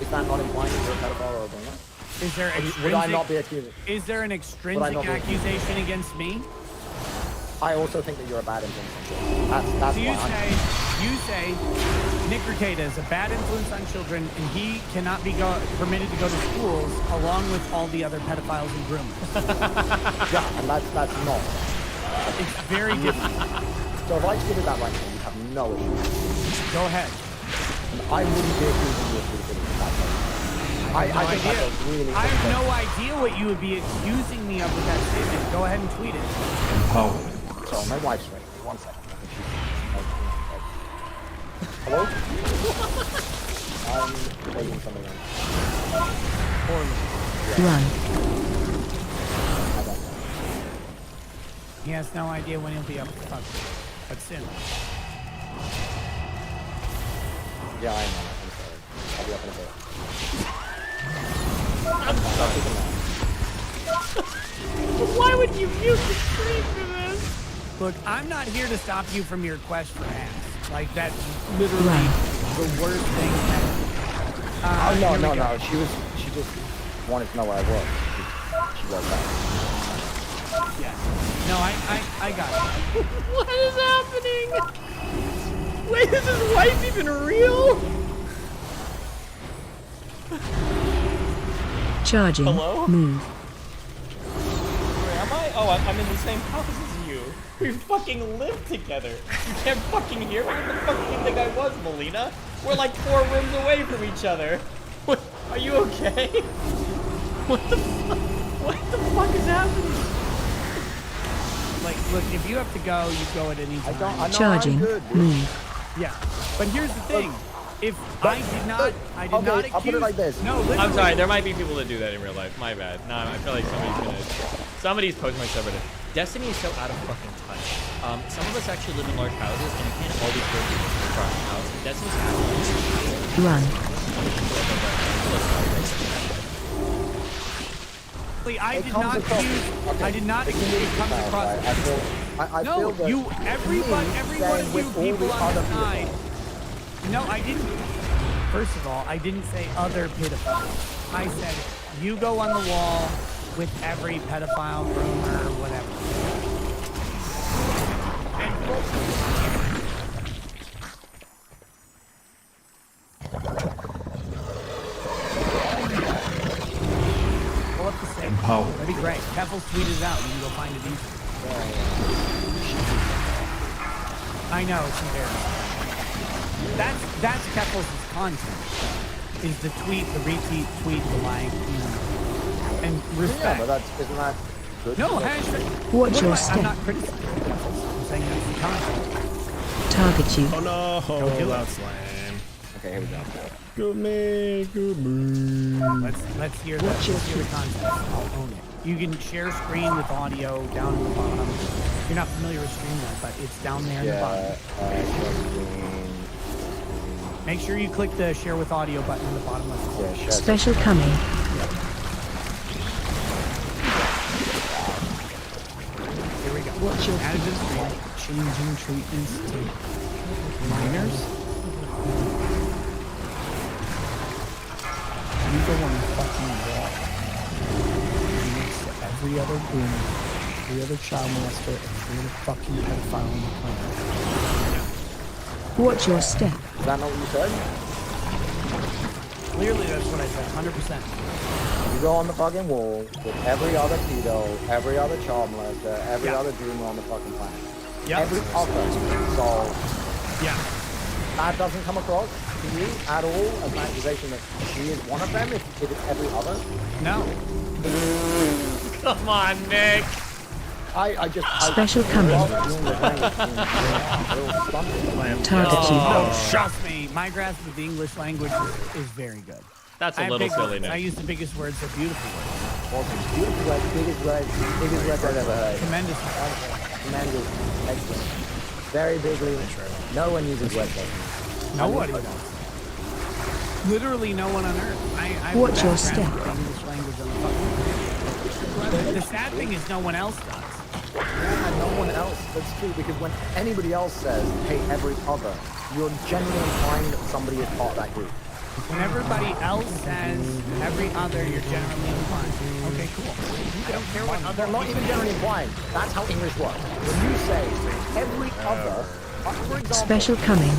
is that not implying that you're a pedophile or a groomer? Is there would I not be accused? Is there an extrinsic accusation against me? I also think that you're a bad influence. That's so you say Nick Ricada is a bad influence on children, and he cannot be permitted to go to schools along with all the other pedophiles and groomers. Yeah, and that's not. It's very different. So if I tweeted that right now, you have no issue. Go ahead. And I wouldn't be accusing you of tweeting that way. I have no idea what you would be accusing me of with that statement. Go ahead and tweet it. Empowered. So my wife's ready. 1 second. Hello? I'm waiting something else. Run. He has no idea when he'll be up to fuck. But soon. Yeah, I know. I'm sorry. I'll be up in a bit. Why would you mute the stream for this? Look, I'm not here to stop you from your quest for ass. Like, that's literally the worst thing ever. No. She just wanted to know where I was. She was that. Yeah. No, I got it. What is happening? Wait, is his wife even real? Charging. Hello? Move. Where am I? Oh, I'm in the same house as you. We fucking live together. You can't fucking hear me? What the fuck do you think I was, Melina? We're like 4 rooms away from each other. What? Are you okay? What the fuck? What the fuck is happening? Like, look, if you have to go, you go at any time. I know Charging. I'm good, Move. Yeah, but here's the thing. If I did not accuse... I'll put it like this. No, literally. I'm sorry, there might be people that do that in real life. My bad. No, I feel like somebody's posting my subreddit. Destiny is so out of fucking touch. Some of us actually live in large houses, and you can't always go through the house. Destiny's happening. Run. I did not accuse. I did not accuse. It comes across. I feel that every one of you people on the side. No, I didn't. First of all, I didn't say other pedophiles. I said you go on the wall with every pedophile, groomer, whatever. Pull up the same. That'd be great. Keppel's tweet is out. You can go find it easily. I know, it's embarrassing. That's Keppel's content. Is the tweet, the retweet, the like, you know. And respect. Yeah, but isn't that good? No, hashtag. Watch your step. I'm not criticizing Keppel's. I'm saying that's the content. Target you. Oh no, that's lame. Okay, here we go. Good me. Let's hear the content. I'll own it. You can share screen with audio down in the bottom. You're not familiar with Streamlabs, but it's down there in the bottom. Make sure you click the share with audio button in the bottom left. Yeah, special coming. Here we go. Watch your add to the screen. Changing treatments to minors. You go on the fucking wall. Next to every other room. every other child molester, every other fucking pedophile on the planet. Watch your step. Is that not what you said? Clearly, that's what I said. 100%. You go on the fucking wall with every other pedo, every other child molester, every other dreamer on the fucking planet. Yep. Every other. So, yeah. That doesn't come across to you at all as an accusation that she is one of them if it's every other? No. Come on, Nick. Special coming. Target you. Oh, trust me, my grasp of the English language is very good. That's a little silly, Nick. I use the biggest words, the beautiful words. Beautiful words, biggest words I've ever heard. Tremendous. Tremendous. Excellent. Very bigly. No one uses words like that. Nobody does. Literally no one on earth. Watch your step. English language on the sad thing is no one else does. Yeah, no one else. That's true, because when anybody else says, hey, every other, you're genuinely implying that somebody is part of that group. When everybody else says every other, you're generally implying. Okay, cool. I don't care what other. They're not even generally implying. That's how English works. When you say every other, for example, special coming.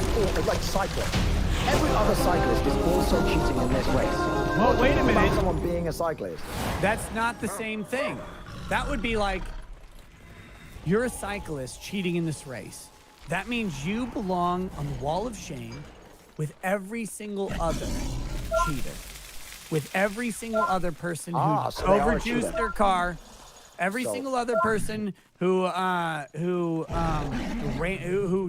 Like cyclists. Every other cyclist is also cheating in this race. Well, wait a minute. About someone being a cyclist. That's not the same thing. That would be like, you're a cyclist cheating in this race. That means you belong on the wall of shame with every single other cheater, with every single other person who overjuiced their car, every single other person who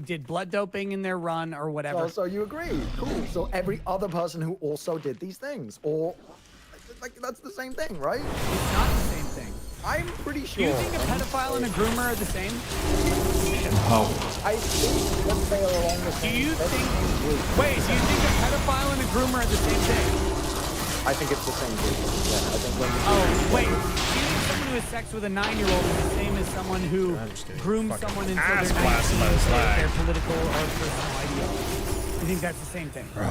did blood doping in their run or whatever. So you agree? Cool. So every other person who also did these things, or like that's the same thing, right? It's not the same thing. I'm pretty sure. Do you think a pedophile and a groomer are the same? No. I think that they are along the same. Do you think a pedophile and a groomer are the same thing? I think it's the same group. Yeah, I think when wait. Do you think someone who has sex with a 9-year-old is the same as someone who grooms someone until they're 19 their political or personal ideology? I think that's the same thing. Bro,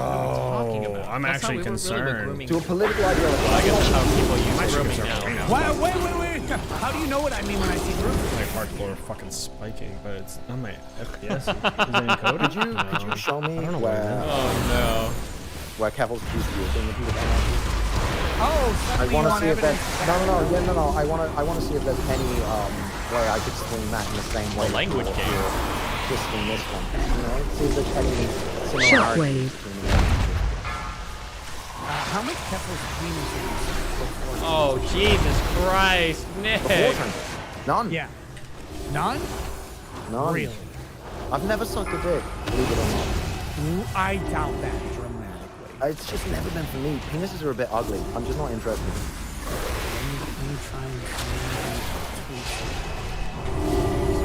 I'm actually concerned. To a political ideology. Well, I guess how people use grooming now. Wait. How do you know what I mean when I say grooming? My hardcore fucking spiking, but it's not my FPS. Is there any code? Could you show me where? Oh no. Where Kevil's accused you of being the people that I want to see if there's no. I want to see if there's any way I could swing that in the same way. Language game. Just in this one, see if there's any similarities. How much Kevil's penis have you seen before? Oh Jesus Christ, Nick! None. Yeah. None? None. Really? I've never sucked a dick, believe it or not. I doubt that dramatically. It's just never been for me. Penises are a bit ugly. I'm just not interested. Let me try and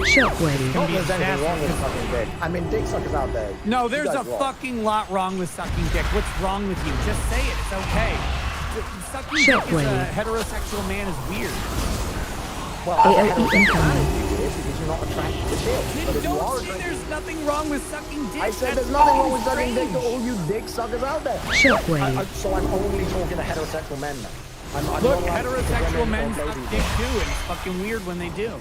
Shockwave. Not there's anything wrong with sucking dick. I mean, dick suckers out there. No, there's a fucking lot wrong with sucking dick. What's wrong with you? Just say it. It's okay. Sucking dick as a heterosexual man is weird. Well, because you're not attracted to dick. Don't say there's nothing wrong with sucking dick. I said there's nothing wrong with sucking dick to all you dick suckers out there. Shockwave. So I'm only talking to heterosexual men now. Look, heterosexual men suck dick too, and it's fucking weird when they do.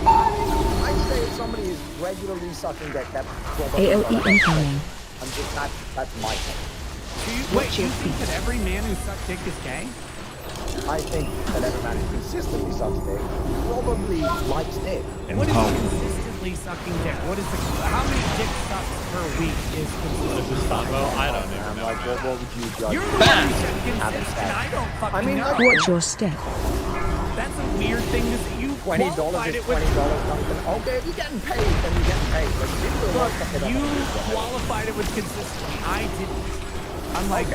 I'd say if somebody is regularly sucking dick, that's AOE incoming. That's my thing. Do you think that every man who sucks dick is gay? I think that every man who consistently sucks dick probably likes dick. What is consistently sucking dick? How many dick sucks per week is consistently sucking? Well, I don't know. Like, what would you judge? You're the one who said consistent. I don't fucking know. Watch your step. That's a weird thing to say. You $20 is $20. Okay, if you're getting paid, then you're getting paid. Look, you qualified it with consistently. I didn't. I'm like,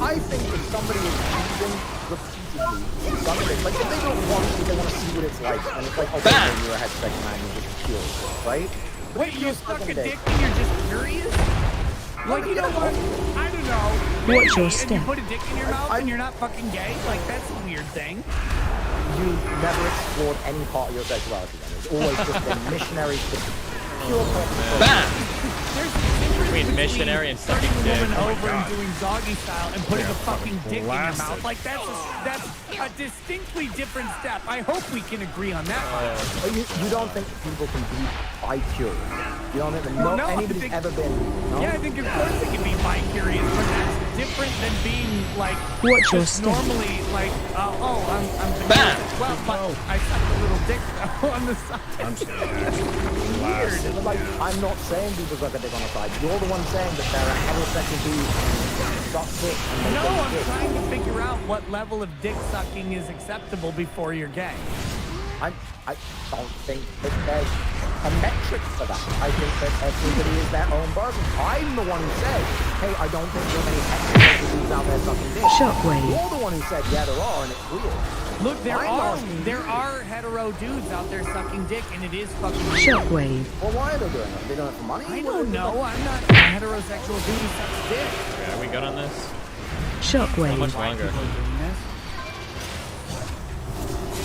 I think if somebody is using repeatedly something, like if they don't want to, they want to see what it's like, and it's like, okay, then you're a heterosexual man, you're just curious, right? Wait, you suck a dick and you're just curious? Like, you know what? I don't know. Watch your step. And you put a dick in your mouth and you're not fucking gay? Like, that's a weird thing. You never explored any part of your sexuality then. It's always just been missionary to pure purpose. There's between missionary and sucking dick. Woman over and doing doggy style and putting a fucking dick in your mouth. Like that's a distinctly different step. I hope we can agree on that. You don't think people can be bi-curious? You don't think anybody's ever been? No? Yeah, I think of course they can be bi-curious, but that's different than being like normally like I'm bam. Well, but I sucked a little dick on the side. I'm just weird. Like, I'm not saying people suck a dick on the side. You're the one saying that there are heterosexual dudes who suck dick. No, I'm trying to figure out what level of dick sucking is acceptable before you're gay. I don't think that there's a metric for that. I think that everybody is their own person. I'm the one who said, hey, I don't think there are many heterosexual dudes out there sucking dick. Shockwave. You're the one who said, yeah, there are, and it's weird. Look, there are hetero dudes out there sucking dick, and it is fucking weird. Shockwave. Well, why are they doing it? Are they doing it for money? I don't know. I'm not a heterosexual dude who sucks dick. Okay, are we good on this? Shockwave. How much longer?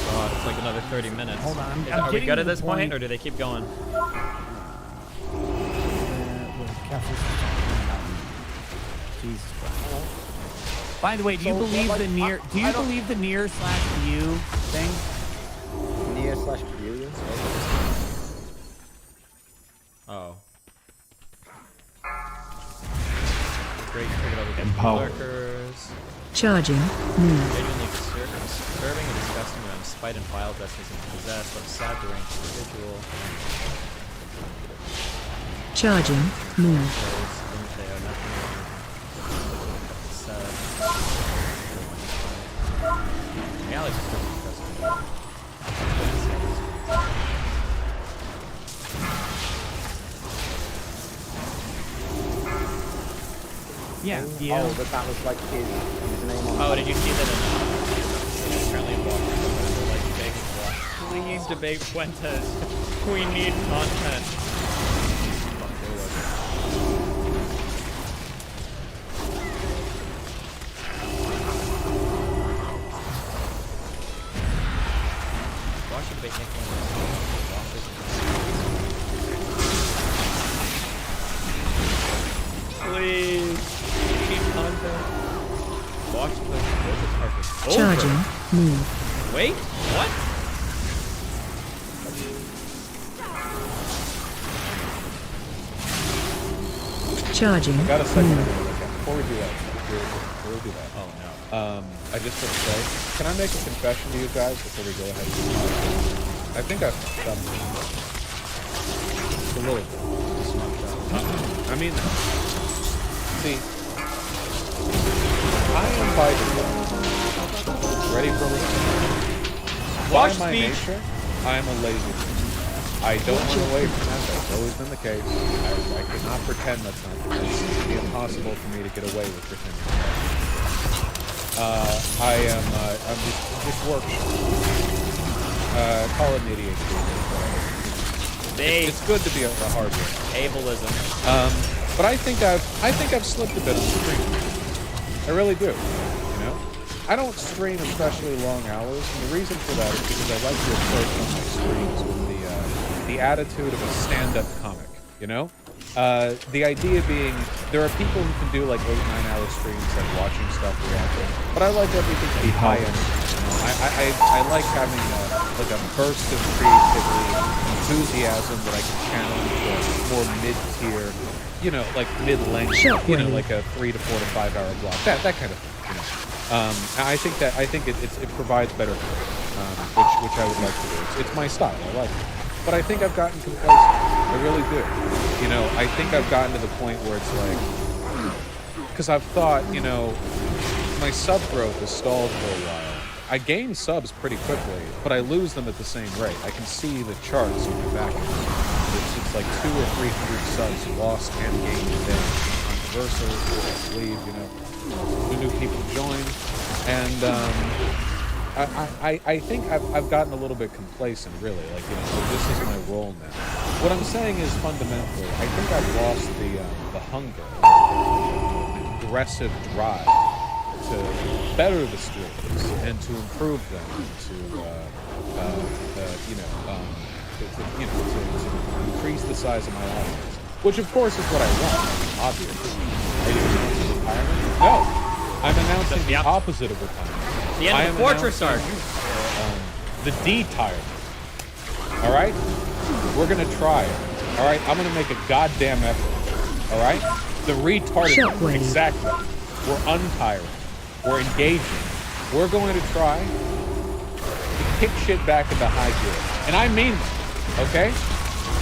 God, it's like another 30 minutes. Hold on. Are we good at this point, or do they keep going? Jesus Christ. By the way, do you believe the near? Do you believe the near/view thing? Near/view. Oh. Great, figured out against lurkers. Charging. Genuinely disturbing and disgusting when I'm spite and vile destinies and possessed. I'm sad to rank individual. Charging. Move. Alex is pretty disgusting. Yeah. Oh, but that was like his name on. Oh, did you see that in apparently Walker, they're like begging for, please debate Fuentes. We need content. Watch debate Nick Fuentes. Please. Watch the Charging. Move. Wait, what? Charging. I got a second. Before we do that. Oh no. I just want to say, can I make a confession to you guys before we go ahead? I think I've done a little bit. I mean, see, I am bi-curious. Ready for this? By my nature, I am a lazy person. I don't run away from that. That's always been the case. I cannot pretend that's not the case. It would be impossible for me to get away with pretending. I'm just working. Call it an ADHD. It's good to be a hard worker. Ableism. But I think I've slipped a bit on the stream. I really do. You know, I don't stream especially long hours, and the reason for that is because I like to approach on my streams with the attitude of a stand-up comic. You know, the idea being there are people who can do like 8-9 hour streams, like watching stuff, reacting. But I like everything to be high end. I like having like a burst of creativity, enthusiasm that I can channel into a more mid-tier, you know, like mid-length, you know, like a 3 to 4 to 5 hour block, that kind of thing. You know, I think it provides better, which I would like to do. It's my style. I like it. But I think I've gotten complacent. I really do. You know, I think I've gotten to the point where it's like, because I've thought, you know, my sub growth has stalled for a while. I gain subs pretty quickly, but I lose them at the same rate. I can see the charts on my back end. It's like 200 or 300 subs lost and gained a day. Controversial, people leave, you know, new people join, and I think I've gotten a little bit complacent, really. Like, you know, this is my role now. What I'm saying is fundamentally, I think I've lost the hunger, the aggressive drive to better the streams and to improve them, to increase the size of my audience. which of course is what I want, obviously. Are you announcing retirement? No, I'm announcing the opposite of retirement. The end of the Fortress arc. The D-tire. All right? We're going to try it. All right? I'm going to make a goddamn effort. All right? The retarded. Exactly. We're untiring. We're engaging. We're going to try to kick shit back into high gear. And I mean that. Okay?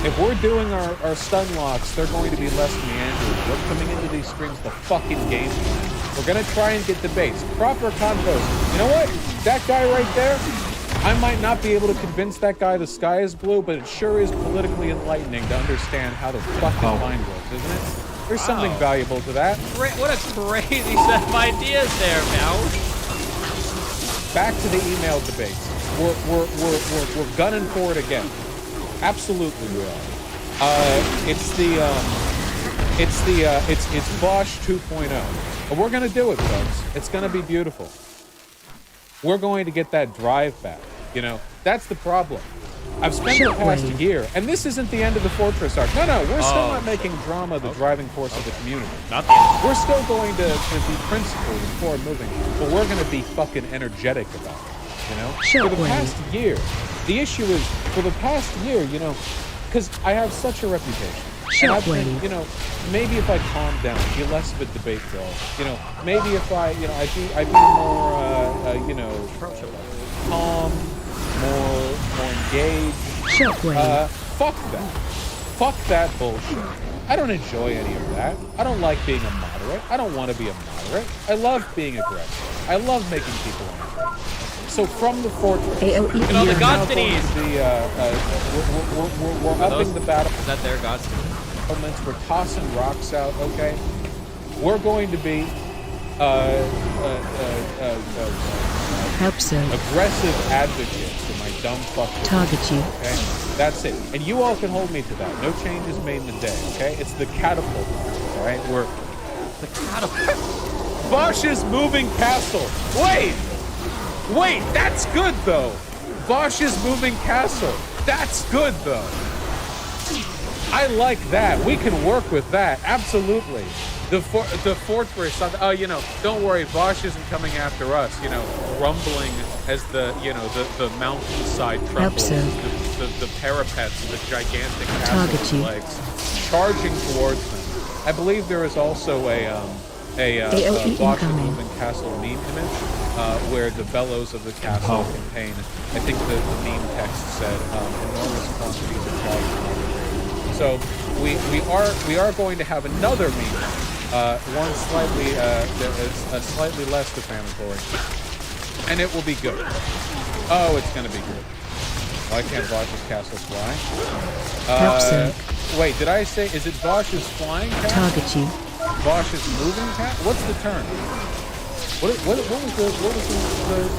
If we're doing our stun locks, they're going to be less meandering. We're coming into these streams the fucking game plan. We're going to try and get the base. Proper convos. You know what? That guy right there, I might not be able to convince that guy the sky is blue, but it sure is politically enlightening to understand how the fucking mind works, isn't it? There's something valuable to that. What a crazy set of ideas there, Mal. Back to the email debates. We're gunning for it again. Absolutely we are. It's Bosch 2.0. But we're gonna do it, folks. It's gonna be beautiful. We're going to get that drive back. You know, that's the problem. I've spent the past year, and this isn't the end of the Fortress arc. No, we're still not making drama the driving force of the community. Not the end. We're still going to be principled and forward moving, but we're going to be fucking energetic about it. You know, for the past year, the issue is for the past year, you know, because I have such a reputation. And I've been, you know, maybe if I calm down, be less of a debate girl. You know, maybe if I, you know, I'd be more, you know, calm, more engaged. Fuck that bullshit. I don't enjoy any of that. I don't like being a moderate. I don't want to be a moderate. I love being aggressive. I love making people angry. So from the Fortress, you know, the Godstinies. We're upping the battle. Is that their Godstinies? We're tossing rocks out. Okay, we're going to be aggressive advocates for my dumb fucking target you. Okay, that's it. And you all can hold me to that. No changes made in the day. Okay, it's the catapult. All right, we're the catapult. Bosch's moving castle. Wait, that's good though. Bosch's moving castle. That's good though. I like that. We can work with that. Absolutely. The Fortress. You know, don't worry. Bosch isn't coming after us. You know, rumbling as the mountainside trembles. The parapets of the gigantic castle's legs, charging towards them. I believe there is also a Bosch moving castle meme image where the bellows of the castle contain. I think the meme text said enormous quantities of charging. So we are going to have another meme, one slightly slightly less defamatory, and it will be good. Oh, it's going to be good. Why can't Bosch's castle fly? Wait, did I say? Is it Bosch's flying castle? Target you. Bosch's moving castle? What's the term? What was the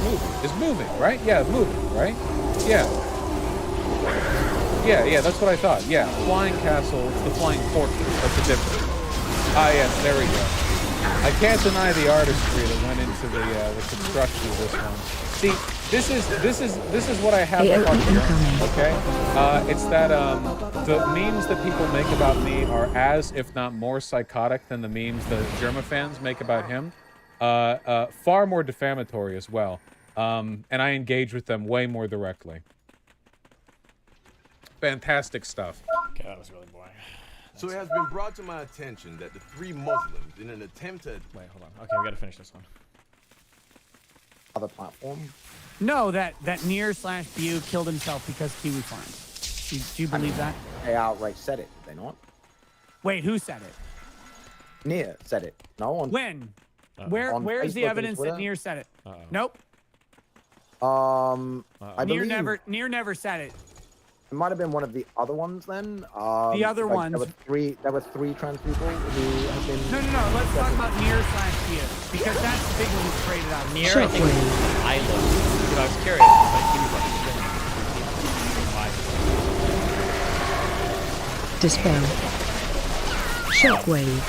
moving? It's moving, right? Yeah, moving, right? Yeah. Yeah, that's what I thought. Yeah, flying castle, it's the flying fortress. That's the difference. Ah, yes, there we go. I can't deny the artistry that went into the construction of this one. See, this is what I have up on here. Okay, it's that the memes that people make about me are as, if not more, psychotic than the memes the Germa fans make about him. Far more defamatory as well. And I engage with them way more directly. Fantastic stuff. Okay, that was really boring. So it has been brought to my attention that the three Muslims, in an attempt to... Wait, hold on. Okay, we gotta finish this one. Other platform? No, that Nier/Bu killed himself because Kiwi farmed. Do you believe that? They outright said it, did they not? Wait, who said it? Nier said it. No one. When? Where is the evidence that Nier said it? Nope. I believe Nier never said it. It might have been one of the other ones then. The other ones. There were three trans people who have been. No. Let's talk about Nier/Bu because that's the big one who's created out. Nier, I think, I looked because I was curious, but he was like, Dispel. Shockwave.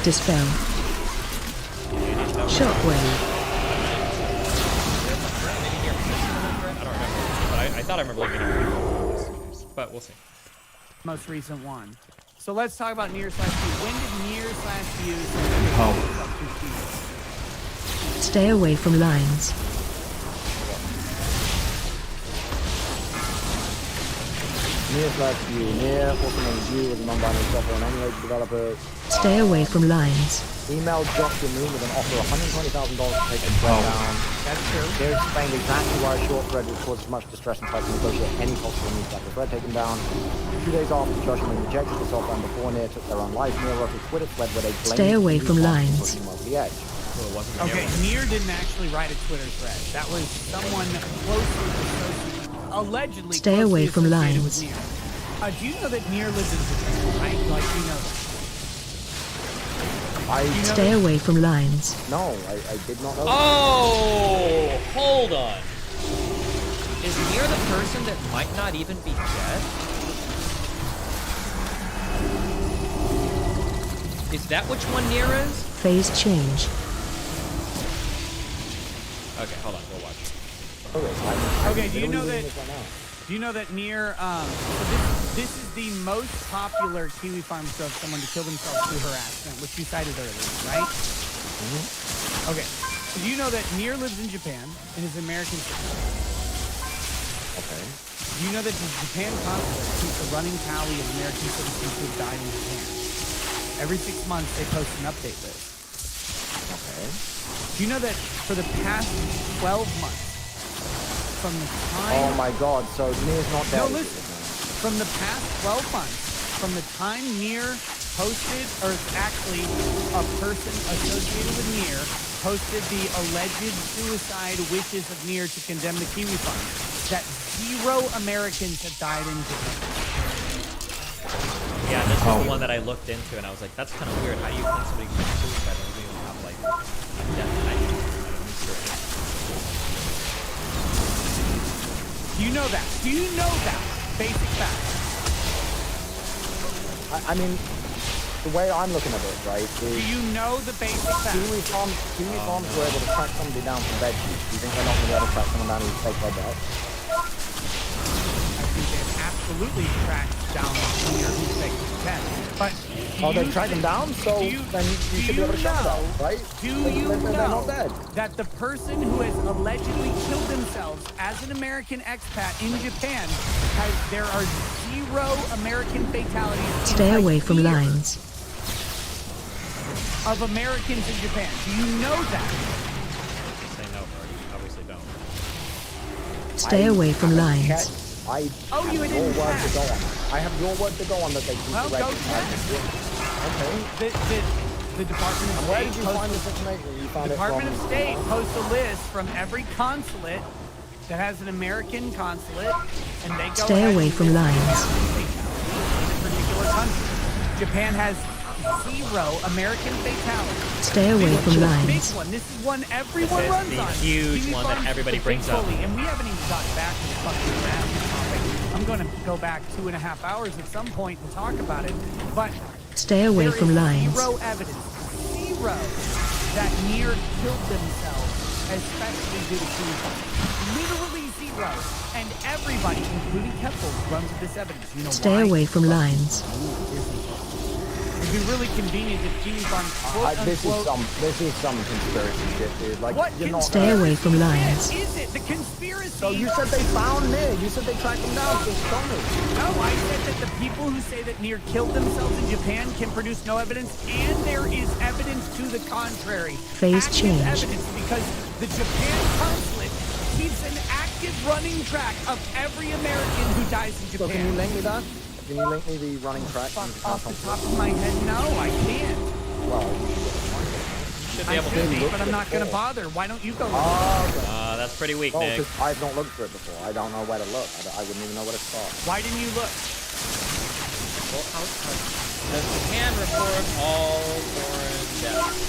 Dispel. Shockwave. I thought I remember looking at it, but we'll see. most recent one. So let's talk about Nier /View. When did Nier /View Stay away from lines. Nier/View. Nier, also known as View, was a non-binary software and emulator developer. Stay away from lines. Emailed Josh Moon with an offer of $120,000 to take the thread down. That's true. They explained exactly why a short thread would cause as much distress and tried to negotiate any possible means to have the thread taken down. 2 days after Josh Moon rejected the software and before Nier took their own life, Nier wrote a Twitter thread where they blamed Stay away from lines. pushing him over the edge. Okay, Nier didn't actually write a Twitter thread. That was someone closely associated, allegedly. Stay away from lines. Do you know that Nier lives in Japan, right? Like, you know that. Stay away from lines. No, I did not know. Oh, hold on. Is Nier the person that might not even be dead? Is that which one Nier is? Phase change. Okay, hold on, we'll watch. Okay, do you know that? Do you know that Nier? So this is the most popular Kiwi Farm stuff. Someone to kill themselves through harassment, which you cited earlier, right? Mm-hmm. Okay. So do you know that Nier lives in Japan and is an American citizen? Okay. Do you know that the Japan consulate keeps a running tally of American citizens who have died in Japan? Every 6 months, they post an update list. Okay. Do you know that for the past 12 months, from the time... Oh my god, so Nier's not dead. No, listen. From the past 12 months, from the time Nier posted, or actually a person associated with Nier posted the alleged suicide wishes of Nier to condemn the Kiwi Farm, that 0 Americans have died in Japan. Yeah, this was the one that I looked into, and I was like, that's kind of weird. How do you think somebody commits suicide and we don't have, like, a death penalty? Do you know that? Do you know that? Basic fact. I mean, the way I'm looking at it, right, is... Do you know the basic fact? Kiwi Farms were able to track somebody down from bed sheets. Do you think they're not going to be able to track someone down who's fake bed out? I think they've absolutely tracked down Nier who's fake bed. But they track them down? So then you should be able to shut them out, right? Do you know that the person who has allegedly killed themselves as an American expat in Japan, there are 0 American fatalities. Stay away from lines. Of Americans in Japan. Do you know that? Say no, bro. You obviously don't. Stay away from lines. I have your word to go on. I have your word to go on that they keep the record. Okay. The Department of State. Where did you find this information? You found the Department of State posts a list from every consulate that has an American consulate, and they go Stay away from lines. In a particular country. Japan has 0 American fatalities. Stay away from lines. This is one everyone runs on. Huge one that everybody brings up. And we haven't even gotten back to the fucking harassment topic. I'm going to go back 2.5 hours at some point and talk about it. But stay away from lines. 0 evidence, 0 that Nier killed themselves, especially due to suicide. Literally 0. And everybody, including Keppel, runs with this evidence. You know stay why? away from lines. It'd be really convenient if Kiwi Farm this is some conspiracy shit, dude. Like, what? You're not stay away from lines. What is it? The conspiracy? So you said they found Nier. You said they tracked him down. So tell me. No, I said that the people who say that Nier killed themselves in Japan can produce no evidence, and there is evidence to the contrary. Phase active change. Evidence because the Japan consulate keeps an active running track of every American who dies in Japan. So can you link me that? Can you link me the running track? Off the top of my head, no, I can't. Well, should be able to, but I'm not going to bother. Why don't you go look? That's pretty weak, Nick. I've not looked for it before. I don't know where to look. I wouldn't even know where to start. Why didn't you look? Well, does Japan report all foreign deaths?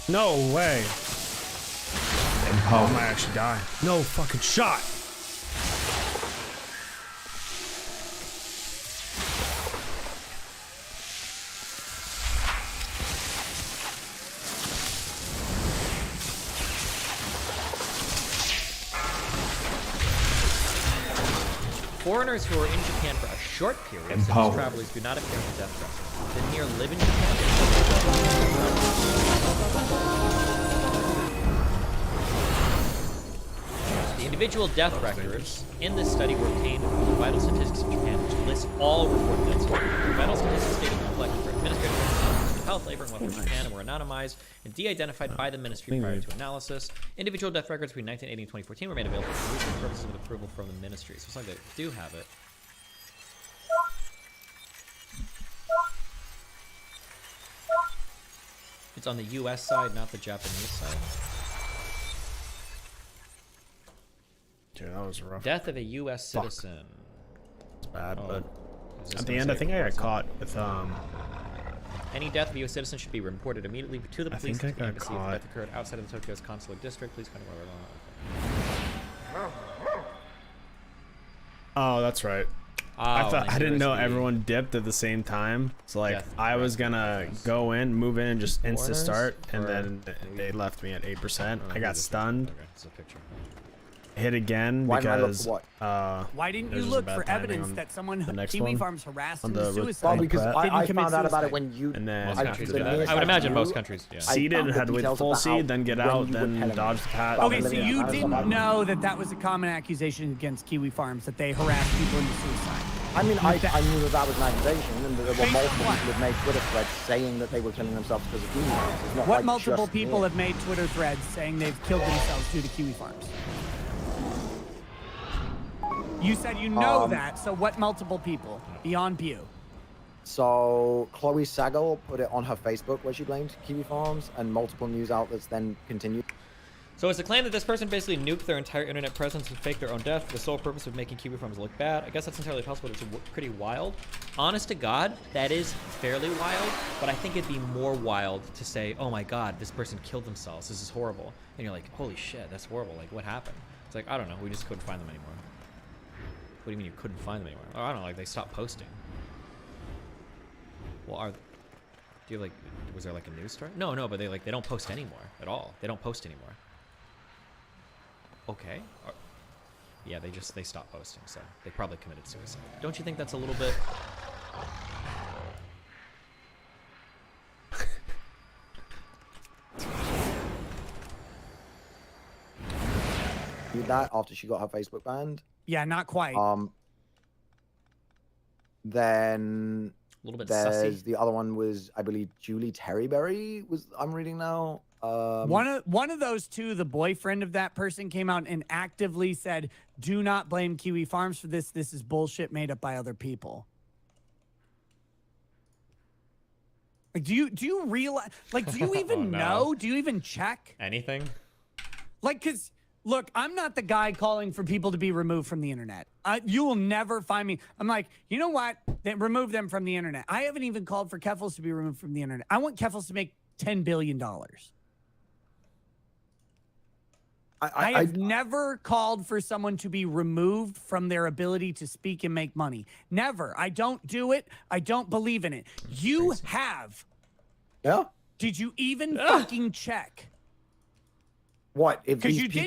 No way. I might actually die. No fucking shot. Foreigners who are in Japan for a short period, such as travelers, do not appear on the death record. The near live in Japan. The individual death records in this study were obtained from the Vital Statistics of Japan, which lists all reported deaths. The Vital Statistics data were collected for administrative purposes of health, labor, and welfare in Japan and were anonymized and de-identified by the ministry prior to analysis. Individual death records between 1980 and 2014 were made available for research purposes with approval from the ministry. So it's like they do have it. It's on the U.S. side, not the Japanese side. Dude, that was rough. Death of a U.S. citizen. It's bad, but at the end, I think I got caught with Any death of a U.S. citizen should be reported immediately to the police and to the embassy if death occurred outside of the Tokyo's consulate district. Please find Oh, that's right. I didn't know everyone dipped at the same time. So like I was gonna go in, move in, and just insta start, and then they left me at 8%. I got stunned. Okay, it's a picture. Hit again because why didn't you look for evidence that someone Kiwi Farms harassed him to suicide? Well, because I found out about it when you. And then most countries do that. I would imagine most countries. Yeah. Seeded, had with full seed, then get out, then dodge the pat. Okay, so you didn't know that that was a common accusation against Kiwi Farms, that they harassed people into suicide. I mean, I knew that that was an accusation, and there were multiple people who had made Twitter threads saying that they were killing themselves because of Kiwi Farms. What multiple people have made Twitter threads saying they've killed themselves due to Kiwi Farms? You said you know that, so what multiple people beyond Pew? So Chloe Sagal put it on her Facebook where she blamed Kiwi Farms, and multiple news outlets then continued. So it's a claim that this person basically nuked their entire internet presence and faked their own death for the sole purpose of making Kiwi Farms look bad. I guess that's entirely possible, but it's pretty wild. Honest to God, that is fairly wild, but I think it'd be more wild to say, oh my God, this person killed themselves. This is horrible. And you're like, holy shit, that's horrible. Like, what happened? It's like, I don't know. We just couldn't find them anymore. What do you mean you couldn't find them anywhere? Oh, I don't know, like they stopped posting. Well, do you like, was there like a news story? No, but they don't post anymore at all. They don't post anymore. Okay. Yeah, they stopped posting, so they probably committed suicide. Don't you think that's a little bit? Did that after she got her Facebook banned? Yeah, not quite. Then a little bit there's sussy. The other one was, I believe, Julie Terryberry was. I'm reading now. One of those two, the boyfriend of that person, came out and actively said, "Do not blame Kiwi Farms for this. This is bullshit made up by other people." Like, do you realize? Like, do you even know? Do you even check anything? Like, cause. Look, I'm not the guy calling for people to be removed from the internet. You will never find me. I'm like, you know what? Then remove them from the internet. I haven't even called for Keffels to be removed from the internet. I want Keffels to make $10 billion. I have never called for someone to be removed from their ability to speak and make money. Never. I don't do it. I don't believe in it. You have. Yeah. Did you even fucking check? What? Because you did.